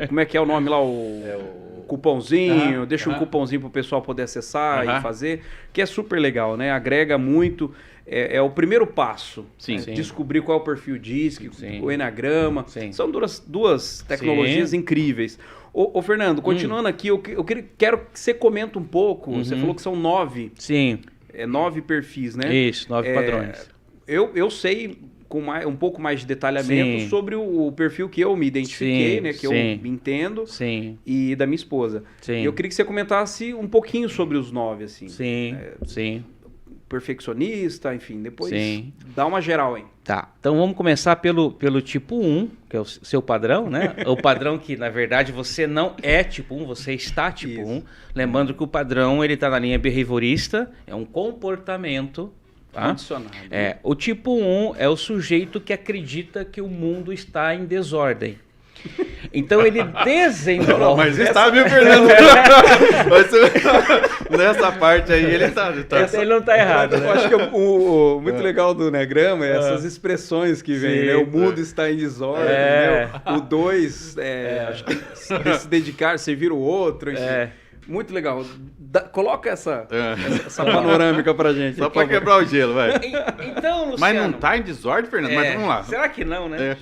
D: como é que é o nome lá? O cupomzinho, deixa um cupomzinho pro pessoal poder acessar e fazer, que é super legal, né? Agrega muito. É o primeiro passo.
A: Sim.
D: Descobrir qual é o perfil DISC, o Enneagrama. São duas tecnologias incríveis. Ô Fernando, continuando aqui, eu quero que você comente um pouco. Você falou que são 9.
B: Sim.
D: 9 perfis, né?
B: Isso, 9 padrões.
D: Eu sei com um pouco mais de detalhamento sobre o perfil que eu me identifiquei, né? Que eu me entendo. E da minha esposa. E eu queria que você comentasse um pouquinho sobre os 9, assim.
B: Sim.
D: perfeccionista, enfim, depois
B: Sim.
D: dá uma geral aí.
B: Tá, então vamos começar pelo tipo 1, que é o seu padrão, né? O padrão que, na verdade, você não é tipo 1, você está tipo
D: Isso.
B: 1. Lembrando que o padrão, ele tá na linha behaviorista, é um comportamento, tá?
D: Condicionado.
B: O tipo 1 é o sujeito que acredita que o mundo está em desordem. Então ele desenvolve...
A: Não, mas está, viu, Fernando? Nessa parte aí, ele tá.
B: Ele não tá errado,
D: Eu
B: né?
D: acho que o muito legal do Negrama é essas expressões que vêm,
B: Sim.
D: né? O mundo está em desordem,
B: É.
D: entendeu? O 2, acho que se dedicar, servir o outro, enfim.
B: É.
D: Muito legal. Coloca essa
A: É.
D: panorâmica pra gente.
A: Só
D: por
A: pra
D: favor.
A: quebrar o gelo, vai.
B: Então, Luciano...
A: Mas não tá em desordem, Fernando? Mas vamos lá.
B: Será que não, né?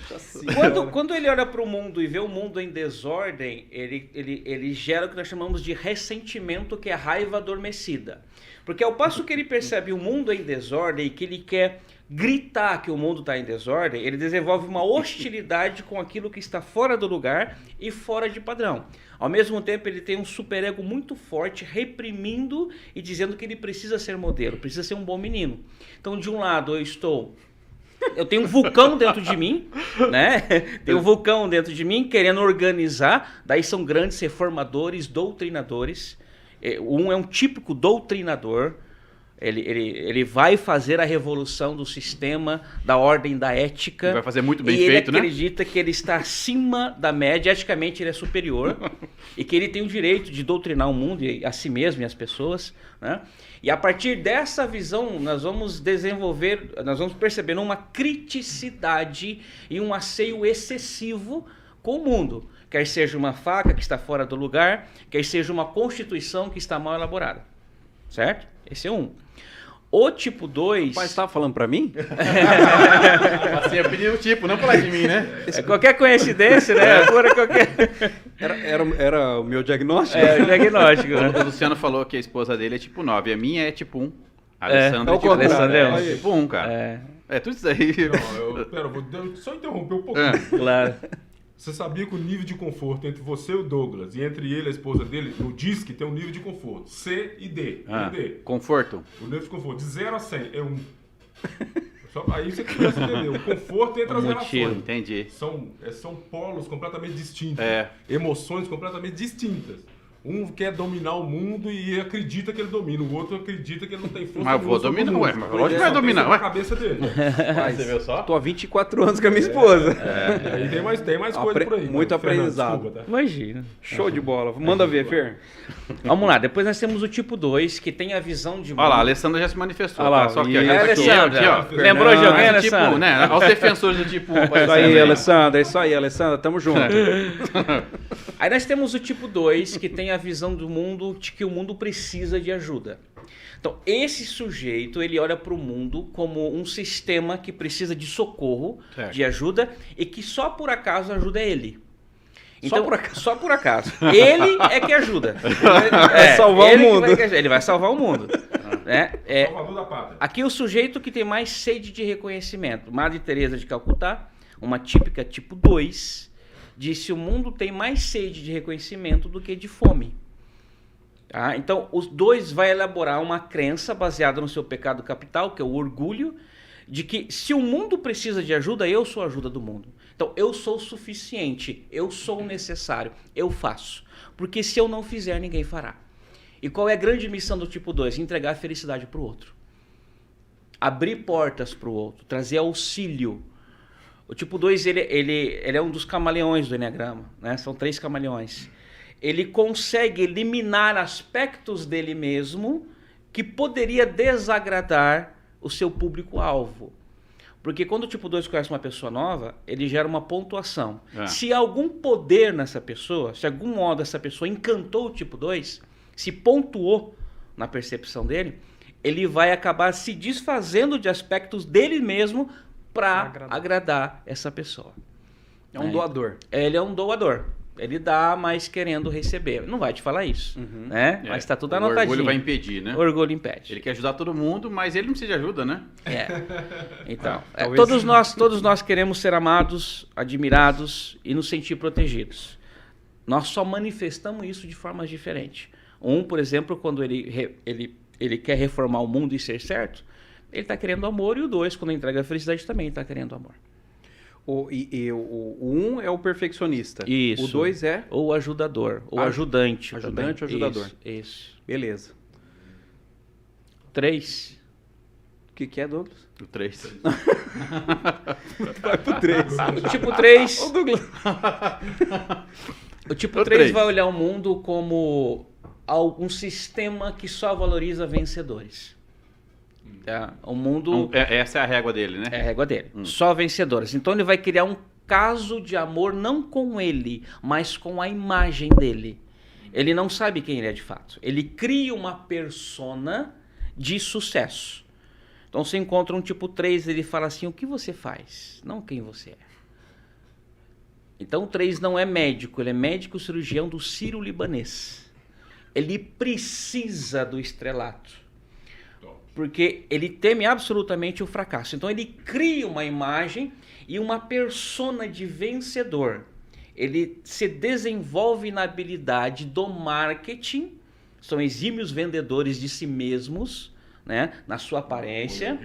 B: Quando ele olha para o mundo e vê o mundo em desordem, ele gera o que nós chamamos de ressentimento, que é raiva adormecida. Porque ao passo que ele percebe o mundo em desordem e que ele quer gritar que o mundo está em desordem, ele desenvolve uma hostilidade com aquilo que está fora do lugar e fora de padrão. Ao mesmo tempo, ele tem um superego muito forte, reprimindo e dizendo que ele precisa ser modelo, precisa ser um bom menino. Então, de um lado, eu tenho um vulcão dentro de mim, né? Tem um vulcão dentro de mim querendo organizar. Daí são grandes reformadores, doutrinadores. Um é um típico doutrinador. Ele vai fazer a revolução do sistema, da ordem, da ética.
A: Vai fazer muito bem
B: e
A: feito,
B: ele
A: né?
B: acredita que ele está acima da média, eticamente ele é superior e que ele tem o direito de doutrinar o mundo e a si mesmo e as pessoas, né? E a partir dessa visão nós vamos perceber uma criticidade e um asseio excessivo com o mundo. Quer seja uma faca que está fora do lugar, quer seja uma constituição que está mal elaborada. Certo? Esse é um. O tipo 2...
D: Mas estava falando pra mim?
A: Assim, eu pedi o tipo, não falar de mim, né?
B: É qualquer coincidência, né? Pura qualquer...
D: Era o meu diagnóstico?
B: É o diagnóstico, né?
A: O Luciano falou que a esposa dele é tipo 9, a minha é tipo 1. A Alessandra
D: é
A: é
D: o
A: tipo 1.
B: contrário, é.
A: É tipo 1, cara. É tudo isso aí.
C: Não, pera, vou só interromper um pouquinho.
B: Claro.
C: Você sabia que o nível de conforto entre você e o Douglas, e entre ele e a esposa dele, no DISC tem um nível de conforto. C e D.
A: Ah,
C: D.
A: conforto.
C: O nível de conforto de 0 a 100 é 1. Aí você começa a entender. O conforto entre as
B: Motivo,
C: relações.
A: entendi.
C: São polos completamente distintos.
A: É.
C: Emoções completamente distintas. Um quer dominar o mundo e acredita que ele domina. O outro acredita que ele não tem força.
A: Mas vou dominar,
C: nenhuma
A: ué.
C: sobre o
A: Mas
C: mundo.
A: lógico que vai
C: Só
A: dominar,
C: pensa
A: ué.
C: na cabeça dele.
A: Você viu só?
D: Tô há 24 anos com a minha esposa.
C: E aí tem mais coisa por aí.
D: Muito
C: Fernando,
D: aprendizado.
C: desculpa, tá?
B: Imagina.
D: Show de bola. Manda ver, Fer.
B: Vamos lá, depois nós temos o tipo 2, que tem a visão de mundo.
A: Olha lá, a Alessandra já se manifestou.
D: Olha lá,
A: tá? Só que
D: e-
A: aqui,
B: Alessandra,
A: aqui, ó.
B: lembrou de alguém,
A: Mas o tipo,
B: Alessandra?
A: né? Aos defensores do tipo 1.
D: Isso aí, Alessandra. Isso aí, Alessandra. Tamo junto.
B: Aí nós temos o tipo 2, que tem a visão do mundo de que o mundo precisa de ajuda. Então, esse sujeito, ele olha para o mundo como um sistema que precisa de socorro,
A: Certo.
B: de ajuda, e que só por acaso ajuda ele. Então,
D: por acaso?
B: Só por acaso. Ele é que ajuda.
D: Vai salvar o
B: ele que
D: mundo.
B: ele vai salvar o mundo. Né?
C: Salvador da pátria.
B: Aqui o sujeito que tem mais sede de reconhecimento. Madre Teresa de Calcutá, uma típica tipo 2, disse: o mundo tem mais sede de reconhecimento do que de fome. Tá? Então, os dois vai elaborar uma crença baseada no seu pecado capital, que é o orgulho, de que se o mundo precisa de ajuda, eu sou a ajuda do mundo. Então, eu sou suficiente, eu sou necessário, eu faço. Porque se eu não fizer, ninguém fará. E qual é a grande missão do tipo 2? Entregar a felicidade para o outro. Abrir portas para o outro, trazer auxílio. O tipo 2, ele é um dos camaleões do Enneagrama, né? São 3 camaleões. Ele consegue eliminar aspectos dele mesmo que poderia desagradar o seu público-alvo. Porque quando o tipo 2 conhece uma pessoa nova, ele gera uma pontuação. Se algum poder nessa pessoa, se algum modo essa pessoa encantou o tipo 2, se pontuou na percepção dele, ele vai acabar se desfazendo de aspectos dele mesmo para agradar essa pessoa.
D: É um doador.
B: Ele é um doador. Ele dá, mas querendo receber. Não vai te falar isso, né? Mas está tudo anotadinho.
A: O orgulho vai impedir, né?
B: O orgulho impede.
A: Ele quer ajudar todo mundo, mas ele não precisa de ajuda, né?
B: Então,
D: Talvez-
B: todos nós queremos ser amados, admirados e nos sentir protegidos. Nós só manifestamos isso de formas diferentes. Por exemplo, quando ele ele quer reformar o mundo e ser certo, ele está querendo amor, e o 2, quando entrega a felicidade, também está querendo amor.
D: O 1 é o perfeccionista.
B: Isso.
D: O 2 é?
B: Ou ajudador, ou ajudante.
D: Ajudante ou ajudador.
B: Isso.
D: Beleza.
B: 3.
D: O que é, Douglas?
A: O 3.
D: Vai pro 3.
B: O tipo 3...
D: Ô, Douglas.
B: O tipo
A: O
B: 3
A: três.
B: vai olhar o mundo como um sistema que só valoriza vencedores. Tá? O mundo
A: Essa é a régua dele, né?
B: é a régua dele. Só vencedores. Então ele vai criar um caso de amor não com ele, mas com a imagem dele. Ele não sabe quem ele é de fato. Ele cria uma persona de sucesso. Então você encontra um tipo 3, ele fala assim, o que você faz? Não quem você é. Então o 3 não é médico, ele é médico cirurgião do Sírio-Libanês. Ele precisa do estrelato. Porque ele teme absolutamente o fracasso. Então ele cria uma imagem e uma persona de vencedor. Ele se desenvolve na habilidade do marketing, são exímios vendedores de si mesmos, né, na sua aparência.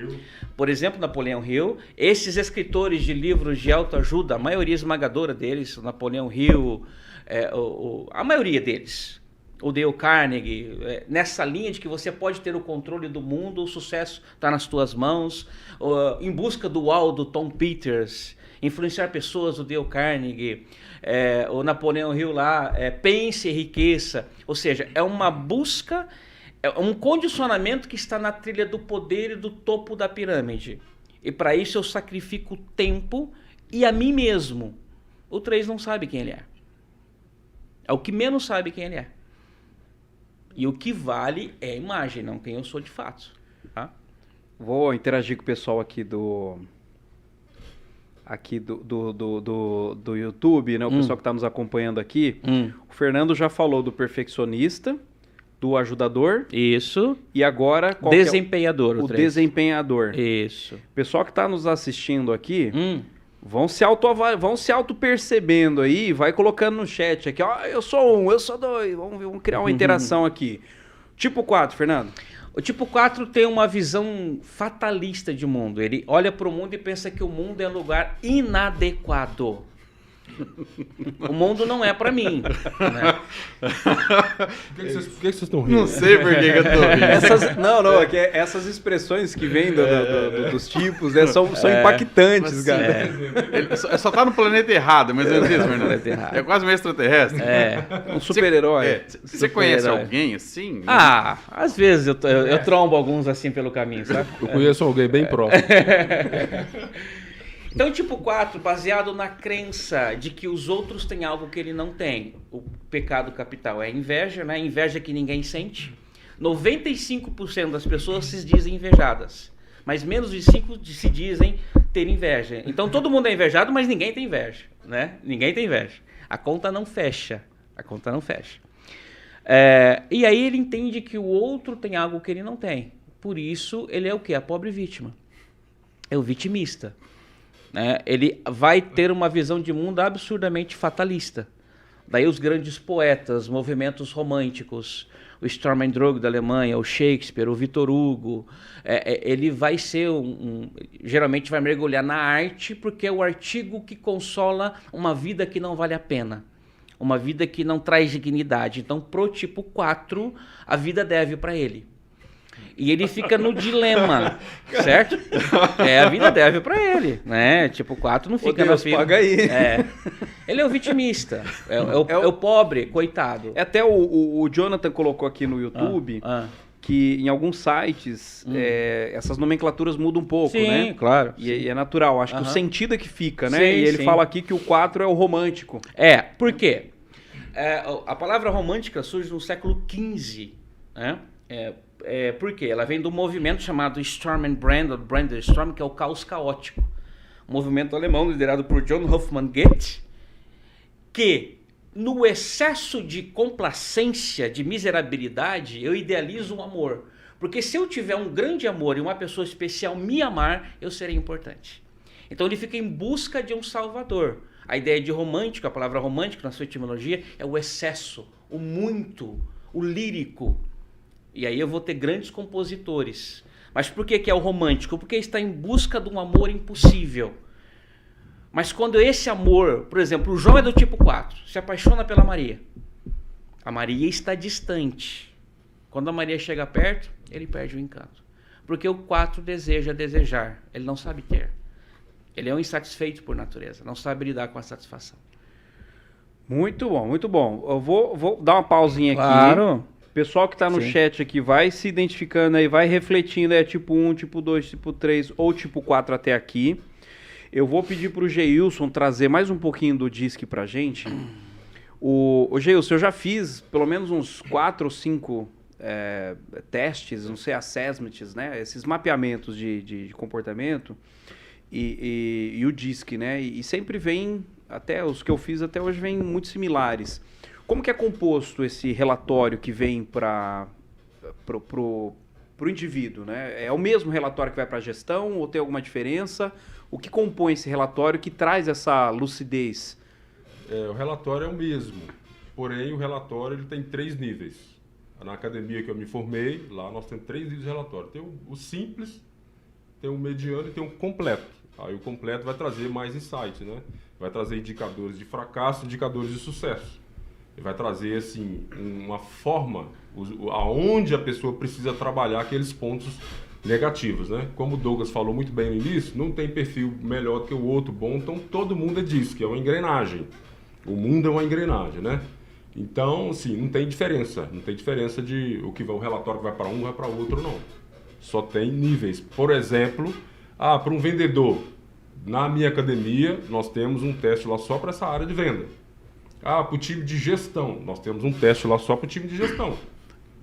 B: Por exemplo, Napoleão Hill. Esses escritores de livros de autoajuda, a maioria esmagadora deles, Napoleão Hill, a maioria deles, o Dale Carnegie, nessa linha de que você pode ter o controle do mundo, o sucesso está nas tuas mãos, Em Busca do Uau, do Tom Peters, Influenciar Pessoas, do Dale Carnegie, o Napoleão Hill lá, Pense e Enriqueça, ou seja, é uma busca, é um condicionamento que está na trilha do poder e do topo da pirâmide, e para isso eu sacrifico tempo e a mim mesmo. O 3 não sabe quem ele é, é o que menos sabe quem ele é. E o que vale é a imagem, não quem eu sou de fato. Tá?
D: Vou interagir com o pessoal aqui do YouTube, né? O pessoal que está nos acompanhando aqui. O Fernando já falou do perfeccionista, do ajudador.
B: Isso.
D: E agora... qual
B: Desempenhador.
D: que é o desempenhador.
B: Isso.
D: O pessoal que está nos assistindo aqui... Vão se auto-percebendo aí, vai colocando no chat aqui, ó, eu sou 1, eu sou 2, vamos criar uma interação aqui. Tipo 4, Fernando.
B: O tipo 4 tem uma visão fatalista de mundo. Ele olha para o mundo e pensa que o mundo é um lugar inadequado. O mundo não é para mim. Né?
C: Por que vocês estão rindo?
A: Não sei por que eu tô rindo.
D: É que essas expressões que vêm dos tipos, né, são impactantes, cara.
A: Ele só tá no planeta errado, mas eu não sei, Fernando.
B: Planeta errado.
A: É quase um extraterrestre.
D: Um super-herói.
A: Você conhece alguém assim?
B: Ah, às vezes eu trombo alguns assim pelo caminho, sabe?
C: Eu conheço alguém bem próximo.
B: Então, tipo 4, baseado na crença de que os outros têm algo que ele não tem. O pecado capital é a inveja, né? Inveja que ninguém sente. 95% das pessoas se dizem invejadas, mas menos de 5% se dizem ter inveja. Então, todo mundo é invejado, mas ninguém tem inveja, né? Ninguém tem inveja. A conta não fecha. A conta não fecha. E aí ele entende que o outro tem algo que ele não tem. Por isso, ele é o quê? A pobre vítima. É o vitimista. Ele vai ter uma visão de mundo absurdamente fatalista. Daí os grandes poetas, movimentos românticos, o Sturm und Drang da Alemanha, o Shakespeare, o Victor Hugo, ele vai ser geralmente vai mergulhar na arte, porque é o artigo que consola uma vida que não vale a pena, uma vida que não traz dignidade. Então, pro tipo 4, a vida deve para ele. E ele fica no dilema, certo? A vida deve para ele, né? Tipo 4 não fica na vida.
D: Paga aí.
B: Ele é o vitimista, é o pobre, coitado.
D: Até o Jonathan colocou aqui no YouTube que em alguns sites essas nomenclaturas mudam um pouco, né?
B: Sim, claro.
D: E é natural, acho que o sentido é que fica, né?
B: Sim,
D: e ele
B: sim.
D: fala aqui que o 4 é o romântico.
B: Por quê? A palavra romântica surge no século XV, né? Por quê? Ela vem do movimento chamado Sturm und Drang, ou Brandstorm, que é o caos caótico. Um movimento alemão liderado por John Hoffmann Goethe, que no excesso de complacência, de miserabilidade, eu idealizo o amor. Porque se eu tiver um grande amor e uma pessoa especial me amar, eu serei importante. Então ele fica em busca de um salvador. A ideia de romântico, a palavra romântico na sua etimologia, é o excesso, o muito, o lírico. E aí eu vou ter grandes compositores. Mas por que é o romântico? Porque está em busca de um amor impossível. Mas quando esse amor, por exemplo, o João é do tipo 4, se apaixona pela Maria. A Maria está distante. Quando a Maria chega perto, ele perde o encanto. Porque o 4 deseja desejar, ele não sabe ter. Ele é um insatisfeito por natureza, não sabe lidar com a satisfação.
D: Muito bom, muito bom. Eu vou dar uma pausinha aqui.
B: Claro.
D: O pessoal que está no chat aqui vai se identificando aí, vai refletindo, é tipo 1, tipo 2, tipo 3 ou tipo 4 até aqui. Eu vou pedir para o Geilson trazer mais um pouquinho do DISC para a gente. O Geilson, eu já fiz pelo menos uns 4 ou 5 testes, não sei, assessments, né? Esses mapeamentos de comportamento e o DISC, né? E sempre vem, até os que eu fiz até hoje, vêm muito similares. Como que é composto esse relatório que vem para o indivíduo, né? É o mesmo relatório que vai para a gestão ou tem alguma diferença? O que compõe esse relatório que traz essa lucidez?
C: O relatório é o mesmo, porém o relatório ele tem 3 níveis. Na academia que eu me formei, lá nós temos 3 níveis de relatório. Tem o simples, tem o mediano e tem o completo. Aí o completo vai trazer mais insights, né? Vai trazer indicadores de fracasso, indicadores de sucesso. Ele vai trazer assim uma forma aonde a pessoa precisa trabalhar aqueles pontos negativos, né? Como o Douglas falou muito bem no início, não tem perfil melhor do que o outro bom, então todo mundo diz que é uma engrenagem. O mundo é uma engrenagem, né? Então, assim, não tem diferença de o relatório que vai para um vai para outro, não. Só tem níveis. Por exemplo, para um vendedor, na minha academia, nós temos um teste lá só para essa área de venda. Para o time de gestão, nós temos um teste lá só para o time de gestão.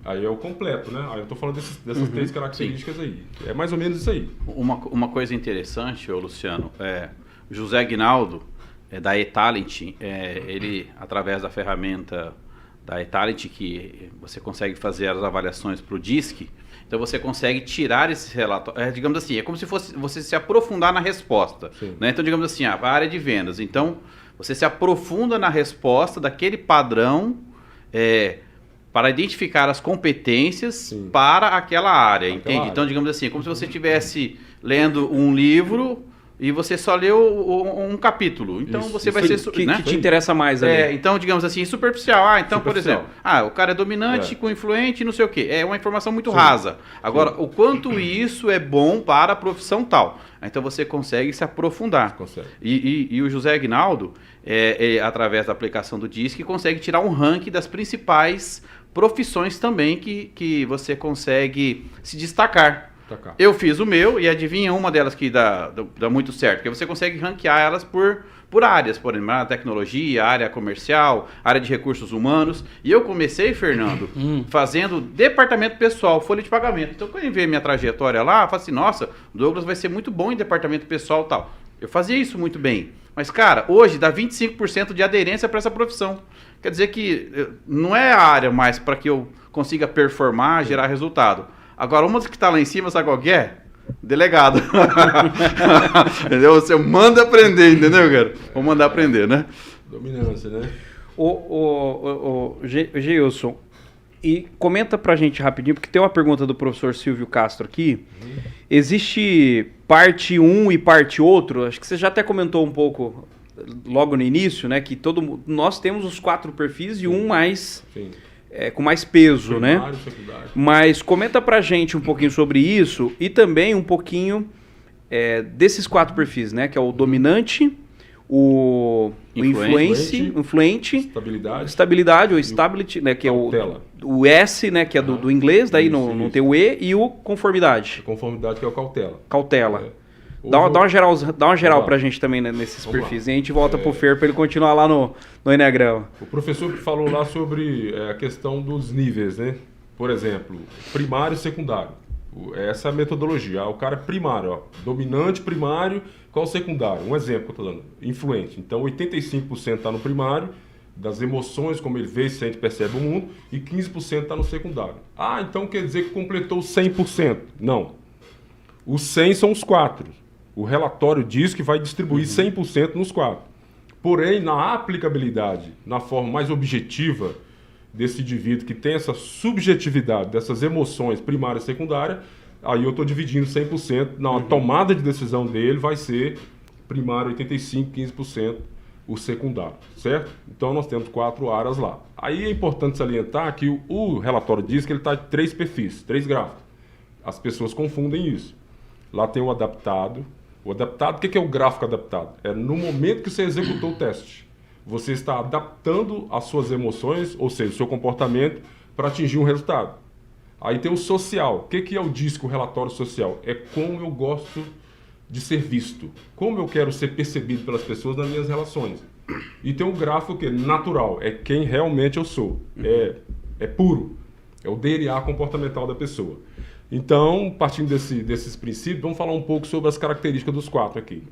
C: Aí é o completo, né? Aí eu estou falando dessas 3 características. Sim. Aí. É mais ou menos isso aí.
A: Uma coisa interessante, Luciano, José Aguinaldo, da eTalent, ele, através da ferramenta da eTalent, que você consegue fazer as avaliações para o DISC, então você consegue tirar esse relatório, digamos assim, é como se fosse você se aprofundar na resposta. Né? Então, digamos assim, a área de vendas. Então, você se aprofunda na resposta daquele padrão para identificar as competências para aquela área, entende? Então, digamos assim, é como se você estivesse lendo um livro e você só leu um capítulo. Então, você vai ser...
D: Que te interessa mais ali.
A: Então, digamos assim, superficial. Então, por exemplo, o cara é dominante com influente, não sei o quê. É uma informação muito rasa. Agora, o quanto isso é bom para a profissão tal. Então, você consegue se aprofundar. E o José Aguinaldo, através da aplicação do DISC, consegue tirar um ranking das principais profissões também que você consegue se destacar. Eu fiz o meu e adivinha uma delas que dá muito certo, porque você consegue ranquear elas por áreas, por exemplo, tecnologia, área comercial, área de recursos humanos. E eu comecei, Fernando, fazendo departamento pessoal, folha de pagamento. Então, quando eu vi minha trajetória lá, eu falei assim, nossa, o Douglas vai ser muito bom em departamento pessoal e tal. Eu fazia isso muito bem. Mas, cara, hoje dá 25% de aderência para essa profissão. Quer dizer que não é a área mais para que eu consiga performar, gerar resultado. Agora, uma que está lá em cima, sabe qual que é? Delegado. Entendeu? Você manda aprender, entendeu, cara? Vou mandar aprender, né?
C: Dominância, né?
D: Geilson, e comenta pra gente rapidinho, porque tem uma pergunta do professor Silvio Castro aqui. Existe parte 1 e parte outro? Acho que você já até comentou um pouco logo no início, né? Que nós temos os 4 perfis e um mais... Sim. Com mais peso, primário, né? Secundário. Mas comenta pra gente um pouquinho sobre isso e também um pouquinho desses 4 perfis, né? Que é o dominante, o influente, estabilidade ou stability, né? Que cautela. É o S, né? Que é do inglês, daí não tem o E, e o conformidade.
C: Conformidade que é o cautela.
D: Cautela. Dá uma geral pra gente também, né, nesses perfis. E a gente volta pro Fer pra ele continuar lá no Enneagrama.
C: O professor falou lá sobre a questão dos níveis, né? Por exemplo, primário e secundário. Essa é a metodologia. O cara é primário, dominante primário, qual o secundário? Um exemplo que eu tô dando. Influente. Então, 85% está no primário, das emoções, como ele vê, sente, percebe o mundo, e 15% está no secundário. Então quer dizer que completou 100%. Não. Os 100 são os 4. O relatório diz que vai distribuir 100% nos 4. Porém, na aplicabilidade, na forma mais objetiva, desse indivíduo que tem essa subjetividade dessas emoções primária e secundária, aí eu estou dividindo 100%, na tomada de decisão dele vai ser primário 85%, 15% o secundário, certo? Então nós temos 4 áreas lá. Aí é importante salientar que o relatório diz que ele está de 3 perfis, 3 gráficos. As pessoas confundem isso. Lá tem o adaptado. O adaptado, o que é o gráfico adaptado? É no momento que você executou o teste. Você está adaptando as suas emoções, ou seja, o seu comportamento, para atingir um resultado. Aí tem o social. O que é o DISC, o relatório social? É como eu gosto de ser visto. Como eu quero ser percebido pelas pessoas nas minhas relações. E tem um gráfico que é natural. É quem realmente eu sou. É puro. É o DNA comportamental da pessoa. Então, partindo desses princípios, vamos falar um pouco sobre as características dos 4 aqui.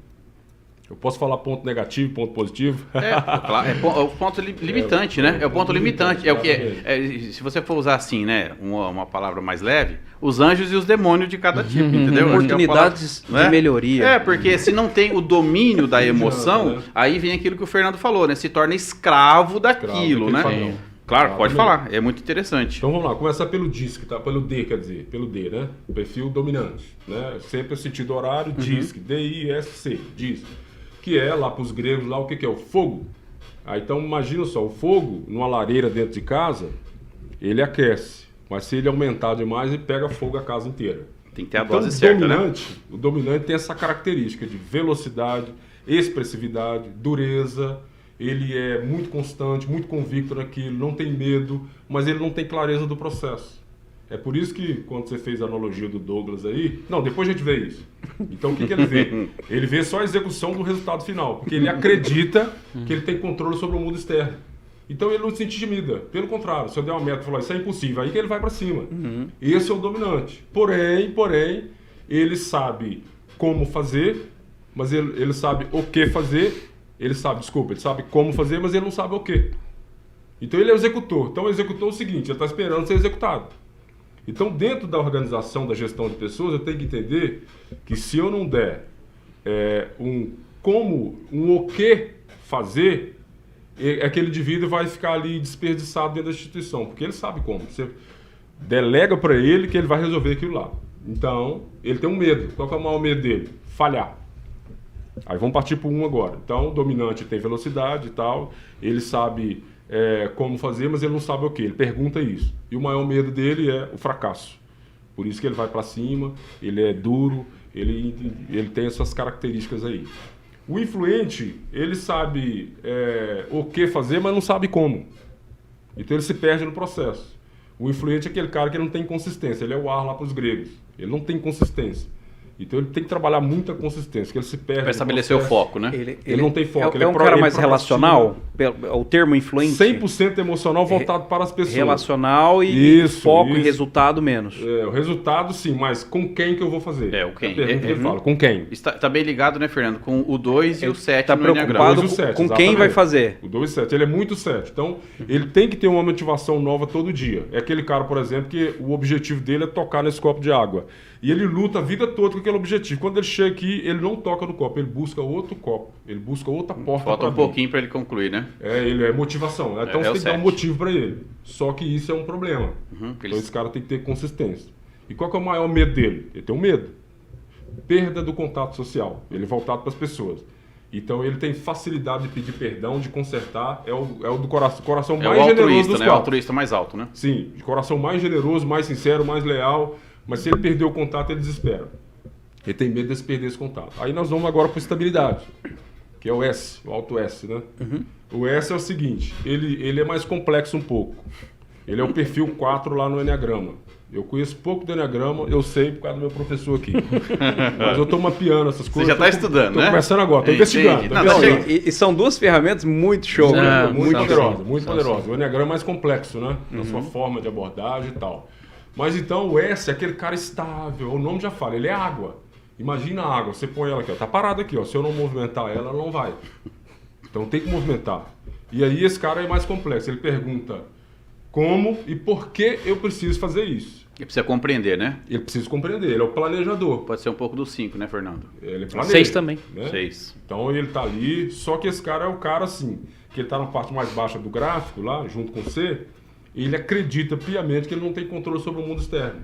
C: Eu posso falar ponto negativo, ponto positivo?
A: Claro, é o ponto limitante, né? É o ponto limitante. É o que se você for usar assim, né? Uma palavra mais leve, os anjos e os demônios de cada tipo, entendeu?
D: Oportunidades de melhoria.
A: Porque se não tem o domínio da emoção, aí vem aquilo que o Fernando falou, né? Se torna escravo daquilo, né? Claro, pode falar. É muito interessante.
C: Então vamos lá, começar pelo DISC, tá? Pelo D, quer dizer, pelo D, né? O perfil dominante, né? Sempre o sentido horário, DISC, D-I-S-C, DISC. Que é, lá para os gregos, lá o que é? O fogo. Então imagina só, o fogo, numa lareira dentro de casa, ele aquece. Mas se ele aumentar demais, ele pega fogo a casa inteira.
A: Tem que ter a dose certa, né?
C: O dominante tem essa característica de velocidade, expressividade, dureza. Ele é muito constante, muito convicto naquilo, não tem medo, mas ele não tem clareza do processo. É por isso que, quando você fez a analogia do Douglas aí... Não, depois a gente vê isso. Então, o que ele vê? Ele vê só a execução do resultado final, porque ele acredita que ele tem controle sobre o mundo externo. Então, ele não se intimida. Pelo contrário, se eu der uma meta e falar, isso é impossível, aí que ele vai para cima. Esse é o dominante. Porém, ele sabe como fazer, mas ele sabe o que fazer. Ele sabe como fazer, mas ele não sabe o que. Então ele é o executor. Então o executor é o seguinte, ele está esperando ser executado. Então dentro da organização, da gestão de pessoas, eu tenho que entender que se eu não der um o que fazer, aquele indivíduo vai ficar ali desperdiçado dentro da instituição, porque ele sabe como. Você delega para ele que ele vai resolver aquilo lá. Então ele tem um medo. Qual que é o maior medo dele? Falhar. Aí vamos partir para 1 agora. Então, o dominante tem velocidade e tal, ele sabe como fazer, mas ele não sabe o que. Ele pergunta isso. E o maior medo dele é o fracasso. Por isso que ele vai para cima, ele é duro, ele tem essas características aí. O influente, ele sabe o que fazer, mas não sabe como. Então ele se perde no processo. O influente é aquele cara que não tem consistência, ele é o ar lá para os gregos. Ele não tem consistência. Então ele tem que trabalhar muita consistência, que ele se perde.
A: Para estabelecer o foco, né?
C: Ele não tem foco.
D: Ele é um cara mais relacional? O termo influente?
C: 100% emocional voltado para as pessoas.
D: Relacional e foco e resultado menos.
C: O resultado sim, mas com quem que eu vou fazer?
A: O quem.
C: Ele fala, com quem?
A: Está bem ligado, né, Fernando? Com o 2 e o 7
D: está preocupado com quem vai fazer.
C: O 2 e o 7. Ele é muito 7. Então, ele tem que ter uma motivação nova todo dia. É aquele cara, por exemplo, que o objetivo dele é tocar nesse copo de água. E ele luta a vida toda com aquele objetivo. Quando ele chega aqui, ele não toca no copo, ele busca outro copo, ele busca outra porta.
A: Falta um pouquinho para ele concluir, né?
C: Ele é motivação. Então você tem que dar um motivo para ele. Só que isso é um problema. Então esse cara tem que ter consistência. E qual que é o maior medo dele? Ele tem um medo. Perda do contato social. Ele é voltado para as pessoas. Então ele tem facilidade de pedir perdão, de consertar. É o do coração mais generoso dos 4.
A: É o altruísta mais alto, né?
C: Sim, de coração mais generoso, mais sincero, mais leal. Mas se ele perder o contato, ele desespera. Ele tem medo de perder esse contato. Aí nós vamos agora para estabilidade, que é o S, o alto S, né? O S é o seguinte, ele é mais complexo um pouco. Ele é o perfil 4 lá no Enneagrama. Eu conheço pouco do Enneagrama, eu sei por causa do meu professor aqui. Mas eu estou mapeando essas coisas.
A: Você já está estudando, né?
C: Estou começando agora, estou investigando.
D: E são 2 ferramentas muito show.
C: Muito poderosas. O Enneagrama é mais complexo, né? Na sua forma de abordagem e tal. Mas então o S é aquele cara estável, o nome já fala, ele é água. Imagina a água, você põe ela aqui, ó, tá parada aqui, ó, se eu não movimentar ela não vai. Então tem que movimentar. E aí esse cara é mais complexo, ele pergunta como e por que eu preciso fazer isso.
A: Ele precisa compreender, né?
C: Ele precisa compreender, ele é o planejador.
A: Pode ser um pouco do 5, né, Fernando?
C: Ele planeja.
B: 6 também.
C: Né?
A: 6.
C: Então ele tá ali, só que esse cara é o cara assim, que ele tá na parte mais baixa do gráfico lá, junto com C, ele acredita piamente que ele não tem controle sobre o mundo externo.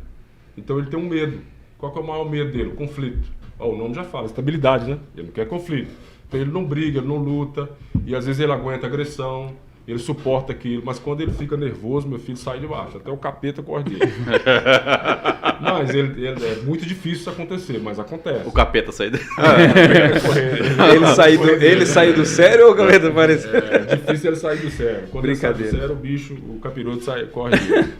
C: Então ele tem um medo. Qual que é o maior medo dele? O conflito. O nome já fala, estabilidade, né? Ele não quer conflito. Então ele não briga, ele não luta, e às vezes ele aguenta agressão, ele suporta aquilo, mas quando ele fica nervoso, meu filho sai de baixo, até o capeta corre dele. Mas é muito difícil isso acontecer, mas acontece.
A: O capeta sai dele.
D: Ele sair do sério ou o capeta aparecer?
C: É difícil ele sair do sério. Quando ele sai do sério, o bicho, o capiroto corre dele.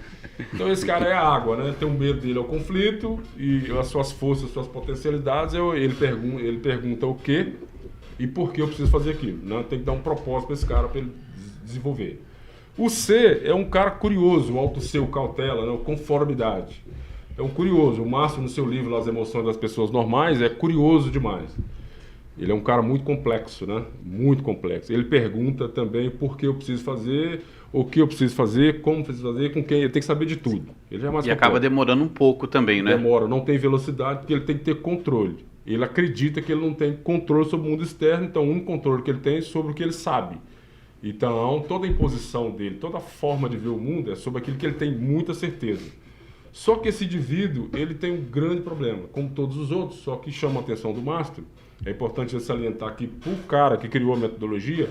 C: Então esse cara é a água, né? Tem um medo dele ao conflito e as suas forças, as suas potencialidades, ele pergunta o quê e por que eu preciso fazer aquilo. Né? Tem que dar um propósito para esse cara, para ele desenvolver. O C é um cara curioso, o alto C, o cautela, né? O conformidade. É um curioso. O Márcio, no seu livro, As Emoções das Pessoas Normais, é curioso demais. Ele é um cara muito complexo, né? Muito complexo. Ele pergunta também por que eu preciso fazer, o que eu preciso fazer, como preciso fazer, com quem. Ele tem que saber de tudo. Ele é mais complexo.
A: Acaba demorando um pouco também, né?
C: Demora, não tem velocidade, porque ele tem que ter controle. Ele acredita que ele não tem controle sobre o mundo externo, então o único controle que ele tem é sobre o que ele sabe. Então, toda a imposição dele, toda a forma de ver o mundo é sobre aquilo que ele tem muita certeza. Só que esse indivíduo, ele tem um grande problema, como todos os outros, só que chama a atenção do Mastro. É importante salientar que o cara que criou a metodologia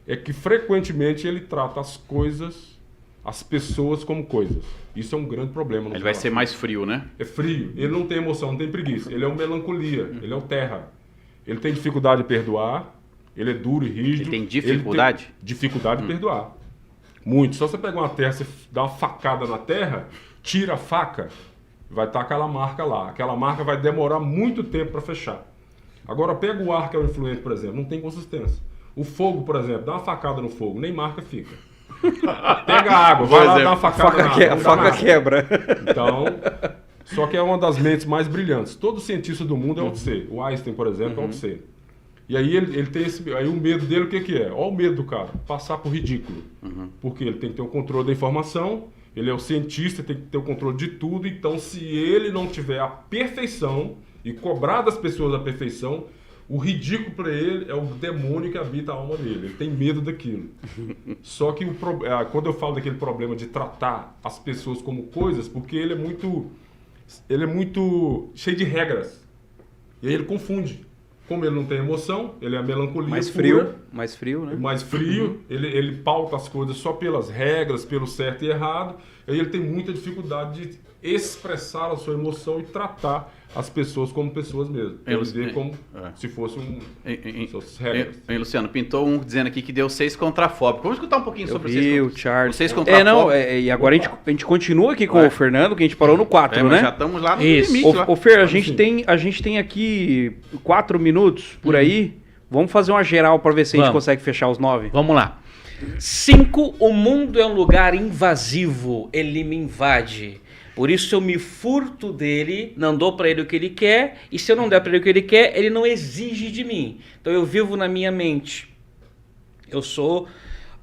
C: é que frequentemente ele trata as coisas, as pessoas como coisas. Isso é um grande problema.
A: Ele vai ser mais frio, né?
C: É frio, ele não tem emoção, não tem preguiça. Ele é o melancolia, ele é o terra. Ele tem dificuldade de perdoar, ele é duro e rígido.
A: Ele tem dificuldade?
C: Ele tem dificuldade de perdoar. Muito. Só você pegar uma terra, você dá uma facada na terra, tira a faca, vai estar aquela marca lá. Aquela marca vai demorar muito tempo para fechar. Agora pega o ar que é o influente, por exemplo, não tem consistência. O fogo, por exemplo, dá uma facada no fogo, nem marca fica. Pega a água, vai lá dar uma facada na água.
D: A faca quebra.
C: Então, só que é uma das mentes mais brilhantes. Todo cientista do mundo é alto C. O Einstein, por exemplo, é alto C. E aí ele tem esse. Aí o medo dele, o que é? Olha o medo do cara, passar por ridículo. Porque ele tem que ter o controle da informação, ele é o cientista, tem que ter o controle de tudo. Então, se ele não tiver a perfeição e cobrar das pessoas a perfeição, o ridículo para ele é o demônio que habita a alma dele. Ele tem medo daquilo. Só que quando eu falo daquele problema de tratar as pessoas como coisas, porque ele é muito cheio de regras. E aí ele confunde. Como ele não tem emoção, ele é a melancolia
D: mais
C: pura,
D: frio, né?
C: Mais frio, ele pauta as coisas só pelas regras, pelo certo e errado. E aí ele tem muita dificuldade de expressar a sua emoção e tratar as pessoas como pessoas mesmo. Ele vê como se fosse suas regras.
A: Luciano, pintou um dizendo aqui que deu 6 contrafóbicos. Vamos escutar um pouquinho sobre
D: o Charles.
A: 6 contrafóbicos.
D: E agora a gente continua aqui com o Fernando, que a gente parou no 4, né?
A: Já estamos lá no limite.
D: Ô Fer, a gente tem aqui 4 minutos por aí. Vamos fazer uma geral para ver se a gente consegue fechar os 9.
B: Vamos lá. 5, o mundo é um lugar invasivo, ele me invade. Por isso eu me furto dele, não dou para ele o que ele quer, e se eu não der para ele o que ele quer, ele não exige de mim. Então eu vivo na minha mente. Eu sou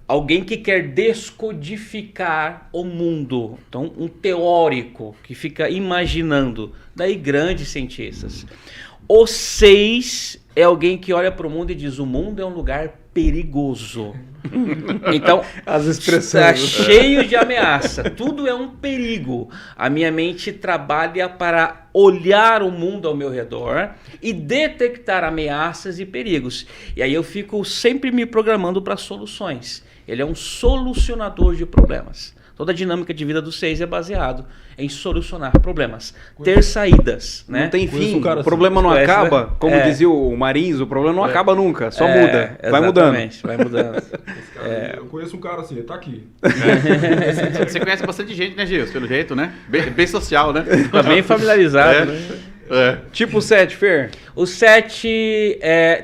B: alguém que quer descodificar o mundo. Então um teórico que fica imaginando. Daí grandes cientistas. O 6 é alguém que olha para o mundo e diz: o mundo é um lugar perigoso. Então,
D: as expressões
B: está cheio de ameaça. Tudo é um perigo. A minha mente trabalha para olhar o mundo ao meu redor e detectar ameaças e perigos. E aí eu fico sempre me programando para soluções. Ele é um solucionador de problemas. Toda a dinâmica de vida do 6 é baseado em solucionar problemas, ter saídas, né?
D: Não tem fim, o problema não acaba, como dizia o Marins, o problema não acaba nunca, só muda, vai mudando.
B: Vai mudando.
C: Eu conheço um cara assim, ele tá aqui.
A: Você conhece bastante gente, né, Gil? Pelo jeito, né? Bem social, né?
B: Tá bem familiarizado, né?
D: Tipo o 7, Fer?
B: O 7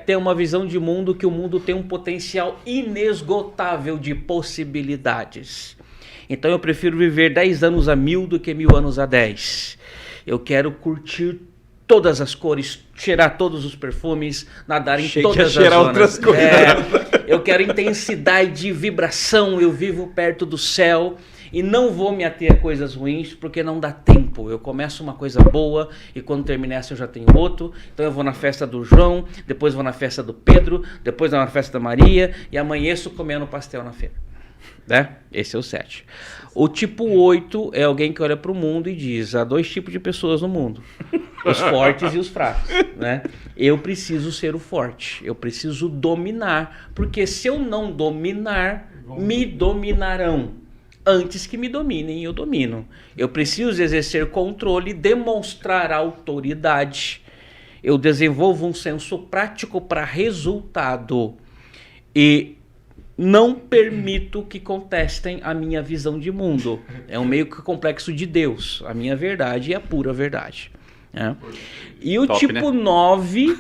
B: tem uma visão de mundo que o mundo tem um potencial inesgotável de possibilidades. Então eu prefiro viver 10 anos a 1000 do que 1000 anos a 10. Eu quero curtir todas as cores, cheirar todos os perfumes, nadar em todas as zonas.
D: Outras coisas.
B: Eu quero intensidade de vibração, eu vivo perto do céu e não vou me ater a coisas ruins porque não dá tempo. Eu começo uma coisa boa e quando terminar essa eu já tenho outro. Então eu vou na festa do João, depois vou na festa do Pedro, depois vou na festa da Maria e amanheço comendo pastel na feira. né? Esse é o 7. O tipo 8 é alguém que olha para o mundo e diz: há 2 tipos de pessoas no mundo. Os fortes e os fracos, né? Eu preciso ser o forte. Eu preciso dominar. Porque se eu não dominar, me dominarão. Antes que me dominem, eu domino. Eu preciso exercer controle, demonstrar autoridade. Eu desenvolvo um senso prático para resultado. E não permito que contestem a minha visão de mundo. É um meio que complexo de Deus. A minha verdade é a pura verdade. Né? E o
A: Top,
B: tipo
A: né?
B: 9,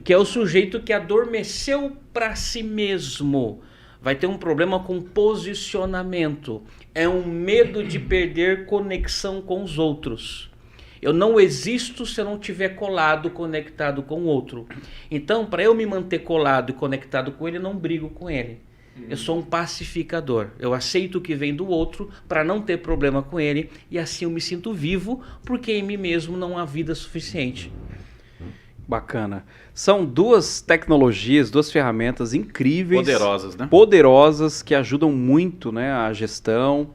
B: que é o sujeito que adormeceu para si mesmo, vai ter um problema com posicionamento. É um medo de perder conexão com os outros. Eu não existo se eu não estiver colado, conectado com o outro. Então, para eu me manter colado e conectado com ele, eu não brigo com ele. Eu sou um pacificador. Eu aceito o que vem do outro para não ter problema com ele. E assim eu me sinto vivo, porque em mim mesmo não há vida suficiente.
D: Bacana. São 2 tecnologias, 2 ferramentas incríveis.
A: Poderosas, né?
D: Poderosas, que ajudam muito, né, a gestão.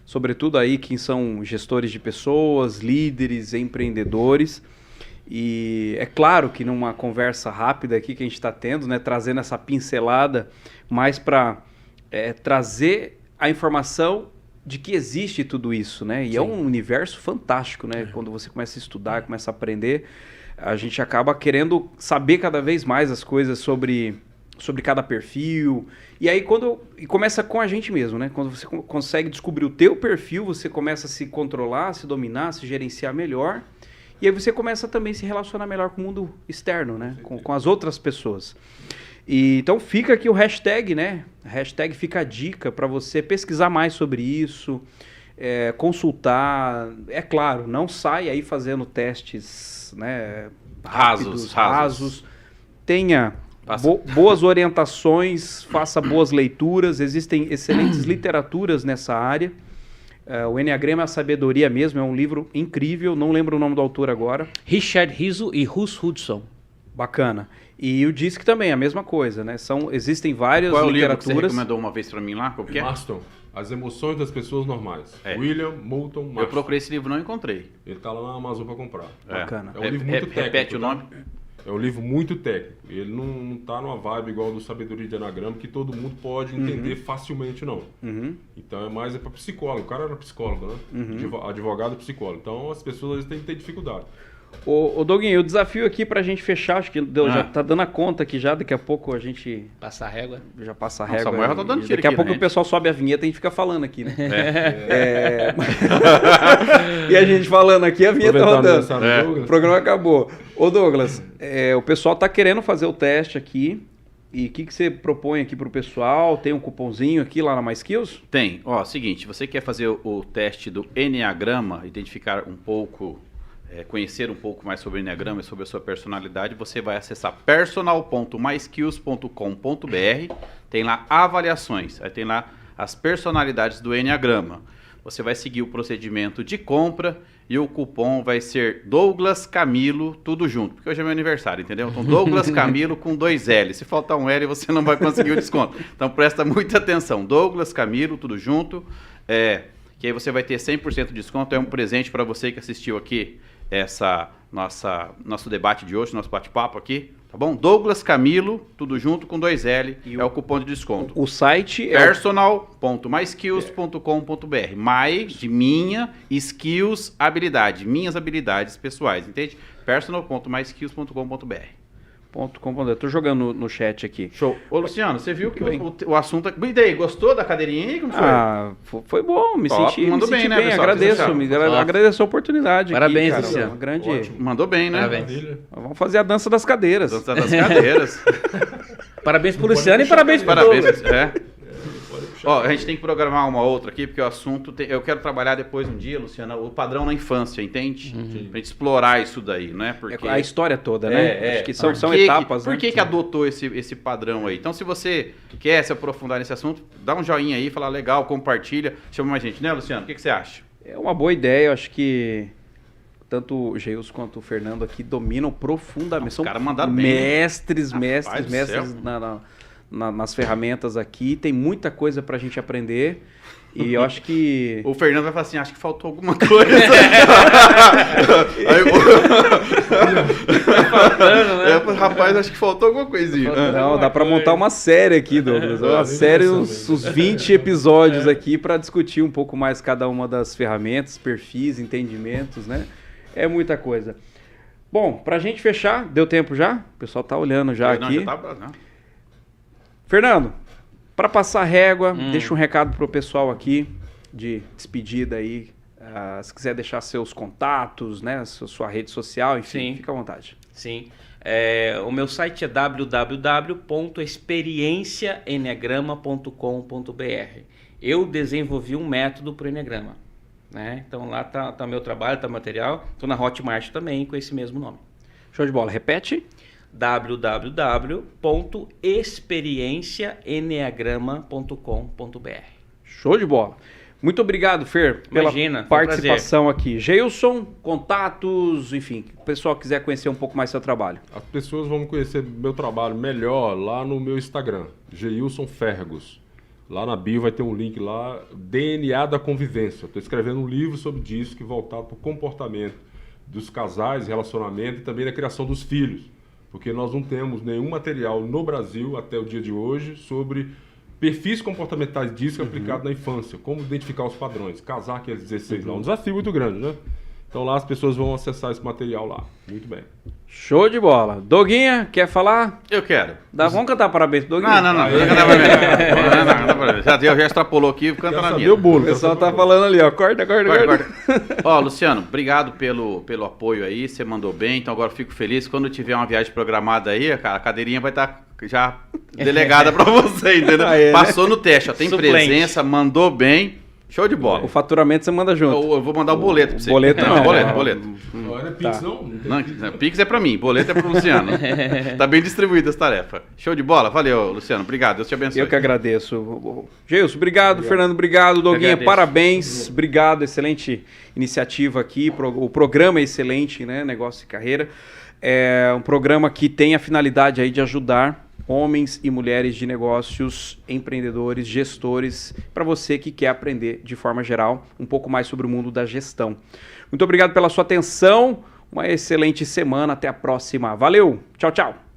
D: Sobretudo aí quem são gestores de pessoas, líderes, empreendedores. E é claro que numa conversa rápida aqui que a gente está tendo, né, trazendo essa pincelada mais para trazer a informação de que existe tudo isso, né? E é um universo fantástico, né? Quando você começa a estudar, começa a aprender, a gente acaba querendo saber cada vez mais as coisas sobre cada perfil. E aí e começa com a gente mesmo, né? Quando você consegue descobrir o teu perfil, você começa a se controlar, se dominar, se gerenciar melhor. E aí você começa também a se relacionar melhor com o mundo externo, né? Com as outras pessoas. E, então fica aqui o hashtag, né? Hashtag fica a dica para você pesquisar mais sobre isso, consultar. É claro, não sai aí fazendo testes, né, rasos. Tenha boas orientações, faça boas leituras. Existem excelentes literaturas nessa área. O Enneagrama é a Sabedoria mesmo, é um livro incrível, não lembro o nome do autor agora.
B: Richard Rizzo e Russ Hudson.
D: Bacana. E o DISC também, a mesma coisa, né? Existem várias
A: Qual é o livro que
D: literaturas.
A: você recomendou uma vez pra mim lá? Qual que é?
C: Marston, As Emoções das Pessoas Normais. William Moulton Marston.
A: Eu procurei esse livro e não encontrei.
C: Ele tá lá na Amazon para comprar.
D: Bacana.
C: É um livro muito técnico.
A: Repete o nome.
C: É um livro muito técnico. Ele não tá numa vibe igual do Sabedoria de Anagrama, que todo mundo pode entender facilmente, não. Então é mais para psicólogo. O cara era psicólogo, né? Advogado e psicólogo. Então as pessoas às vezes têm que ter dificuldade.
D: Ô Doguinho, o desafio aqui pra gente fechar, acho que já tá dando a conta aqui já, daqui a pouco a gente
B: Passar a régua.
D: já passa a
A: Não,
D: régua.
A: Samuel já tá dando tiro
D: Daqui a
A: aqui,
D: pouco
A: né?
D: o pessoal sobe a vinheta e a gente fica falando aqui, né? E a gente falando aqui, a vinheta rodando. O programa acabou. Ô Douglas, o pessoal tá querendo fazer o teste aqui. E o que você propõe aqui pro pessoal? Tem um cupomzinho aqui lá na MySkills?
A: Tem. Ó, seguinte, você quer fazer o teste do Enneagrama, identificar um pouco, conhecer um pouco mais sobre o Enneagrama e sobre a sua personalidade, você vai acessar personal.myskills.com.br, tem lá avaliações, aí tem lá as personalidades do Enneagrama. Você vai seguir o procedimento de compra e o cupom vai ser Douglas Camilo, tudo junto, porque hoje é meu aniversário, entendeu? Então Douglas Camilo com 2 L. Se faltar um L, você não vai conseguir o desconto. Então presta muita atenção. Douglas Camilo, tudo junto, que aí você vai ter 100% de desconto. É um presente para você que assistiu aqui nosso debate de hoje, nosso bate-papo aqui, tá bom? Douglas Camilo, tudo junto com 2 L, é o cupom de desconto.
D: O site
A: personal.myskills.com.br. My de minha, skills, habilidade, minhas habilidades pessoais, entende? personal.myskills.com.br.
D: Eu tô jogando no chat aqui.
A: Show. Ô Luciano, você viu que o assunto... E daí, gostou da cadeirinha aí? Como foi?
D: Foi bom, me
A: Top,
D: senti
A: mandou
D: bem,
A: bem, né,
D: bem,
A: pessoal?
D: agradeço a oportunidade.
B: Parabéns,
D: aqui, cara,
B: Luciano.
D: uma grande...
A: Mandou bem, né?
B: Parabéns.
D: Vamos fazer a dança das cadeiras.
A: Dança das cadeiras.
B: Parabéns pro Luciano e parabéns pro
A: Parabéns.
B: Douglas.
A: Ó, a gente tem que programar uma outra aqui, porque o assunto... eu quero trabalhar depois um dia, Luciano, o padrão na infância, entende? Pra gente explorar isso daí, não é? Porque...
D: A história toda, né? Acho que são etapas, né?
A: Por que adotou esse padrão aí? Então, se você quer se aprofundar nesse assunto, dá um joinha aí, fala legal, compartilha, chama mais gente, né, Luciano? O que você acha?
D: É uma boa ideia, eu acho que tanto o Geilson quanto o Fernando aqui dominam profundamente. São
A: caras mandaram bem.
D: mestres
A: Rapaz do
D: mestres
A: céu.
D: nas ferramentas aqui. Tem muita coisa para a gente aprender. E eu acho que...
A: O Fernando vai falar assim, acho que faltou alguma coisa.
B: Faltando, né?
A: Rapaz, acho que faltou alguma coisinha.
D: Não, dá para montar uma série aqui, Douglas. Uma série, uns 20 episódios aqui para discutir um pouco mais cada uma das ferramentas, perfis, entendimentos, né? É muita coisa. Bom, pra gente fechar, deu tempo já? O pessoal tá olhando já aqui.
A: Já tá, não.
D: Fernando, para passar régua, deixa um recado pro pessoal aqui de despedida aí. Se quiser deixar seus contatos, né, sua rede social, enfim,
B: Sim.
D: fica à vontade.
B: Sim. O meu site é www.experienciaeneagrama.com.br. Eu desenvolvi um método para o Eneagrama, né? Então lá tá o meu trabalho, tá o material. Estou na Hotmart também com esse mesmo nome.
D: Show de bola. Repete.
B: www.experienciaeneagrama.com.br.
D: Show de bola. Muito obrigado, Fer, pela
B: Imagina, foi um
D: participação aqui. Geilson, contatos, enfim, o pessoal quiser conhecer um pouco mais seu trabalho.
C: As pessoas vão conhecer meu trabalho melhor lá no meu Instagram, Geilson Fergus. Lá na bio vai ter um link lá, DNA da Convivência. Estou escrevendo um livro sobre disco voltado para o comportamento dos casais, relacionamento e também da criação dos filhos. Porque nós não temos nenhum material no Brasil até o dia de hoje sobre perfis comportamentais disso aplicado na infância, como identificar os padrões, casar aqueles 16 lá, um desafio muito grande, né? Então lá as pessoas vão acessar esse material lá. Muito bem.
D: Show de bola. Doguinha, quer falar?
A: Eu quero.
D: Vamos cantar parabéns pro Doguinha?
A: Não. Eu cantar pra mim. Já extrapolou aqui, canta
C: Quero
A: na
C: saber
A: minha.
C: o bolo.
D: O pessoal tá falando ali, ó. Corta.
A: Ó, Luciano, obrigado pelo apoio aí, você mandou bem, então agora eu fico feliz. Quando tiver uma viagem programada aí, a cadeirinha vai estar já delegada pra você, entendeu? Passou no teste, ó, tem
B: Suplente.
A: presença, mandou bem, show de bola.
D: O faturamento você manda junto.
A: Eu vou mandar o boleto pra você.
D: Boleto não.
A: Boleto.
C: Não era Pix, não?
A: Não, Pix é pra mim, boleto é pro Luciano. Tá bem distribuída essa tarefa. Show de bola, valeu, Luciano, obrigado, Deus te abençoe.
D: Eu que agradeço. Geilson, obrigado. Fernando, obrigado. Doguinha,
B: agradeço.
D: parabéns. Obrigado, excelente iniciativa aqui. O programa é excelente, né? Negócio e Carreira. É um programa que tem a finalidade aí de ajudar homens e mulheres de negócios, empreendedores, gestores, para você que quer aprender de forma geral um pouco mais sobre o mundo da gestão. Muito obrigado pela sua atenção. Uma excelente semana. Até a próxima. Valeu. Tchau, tchau.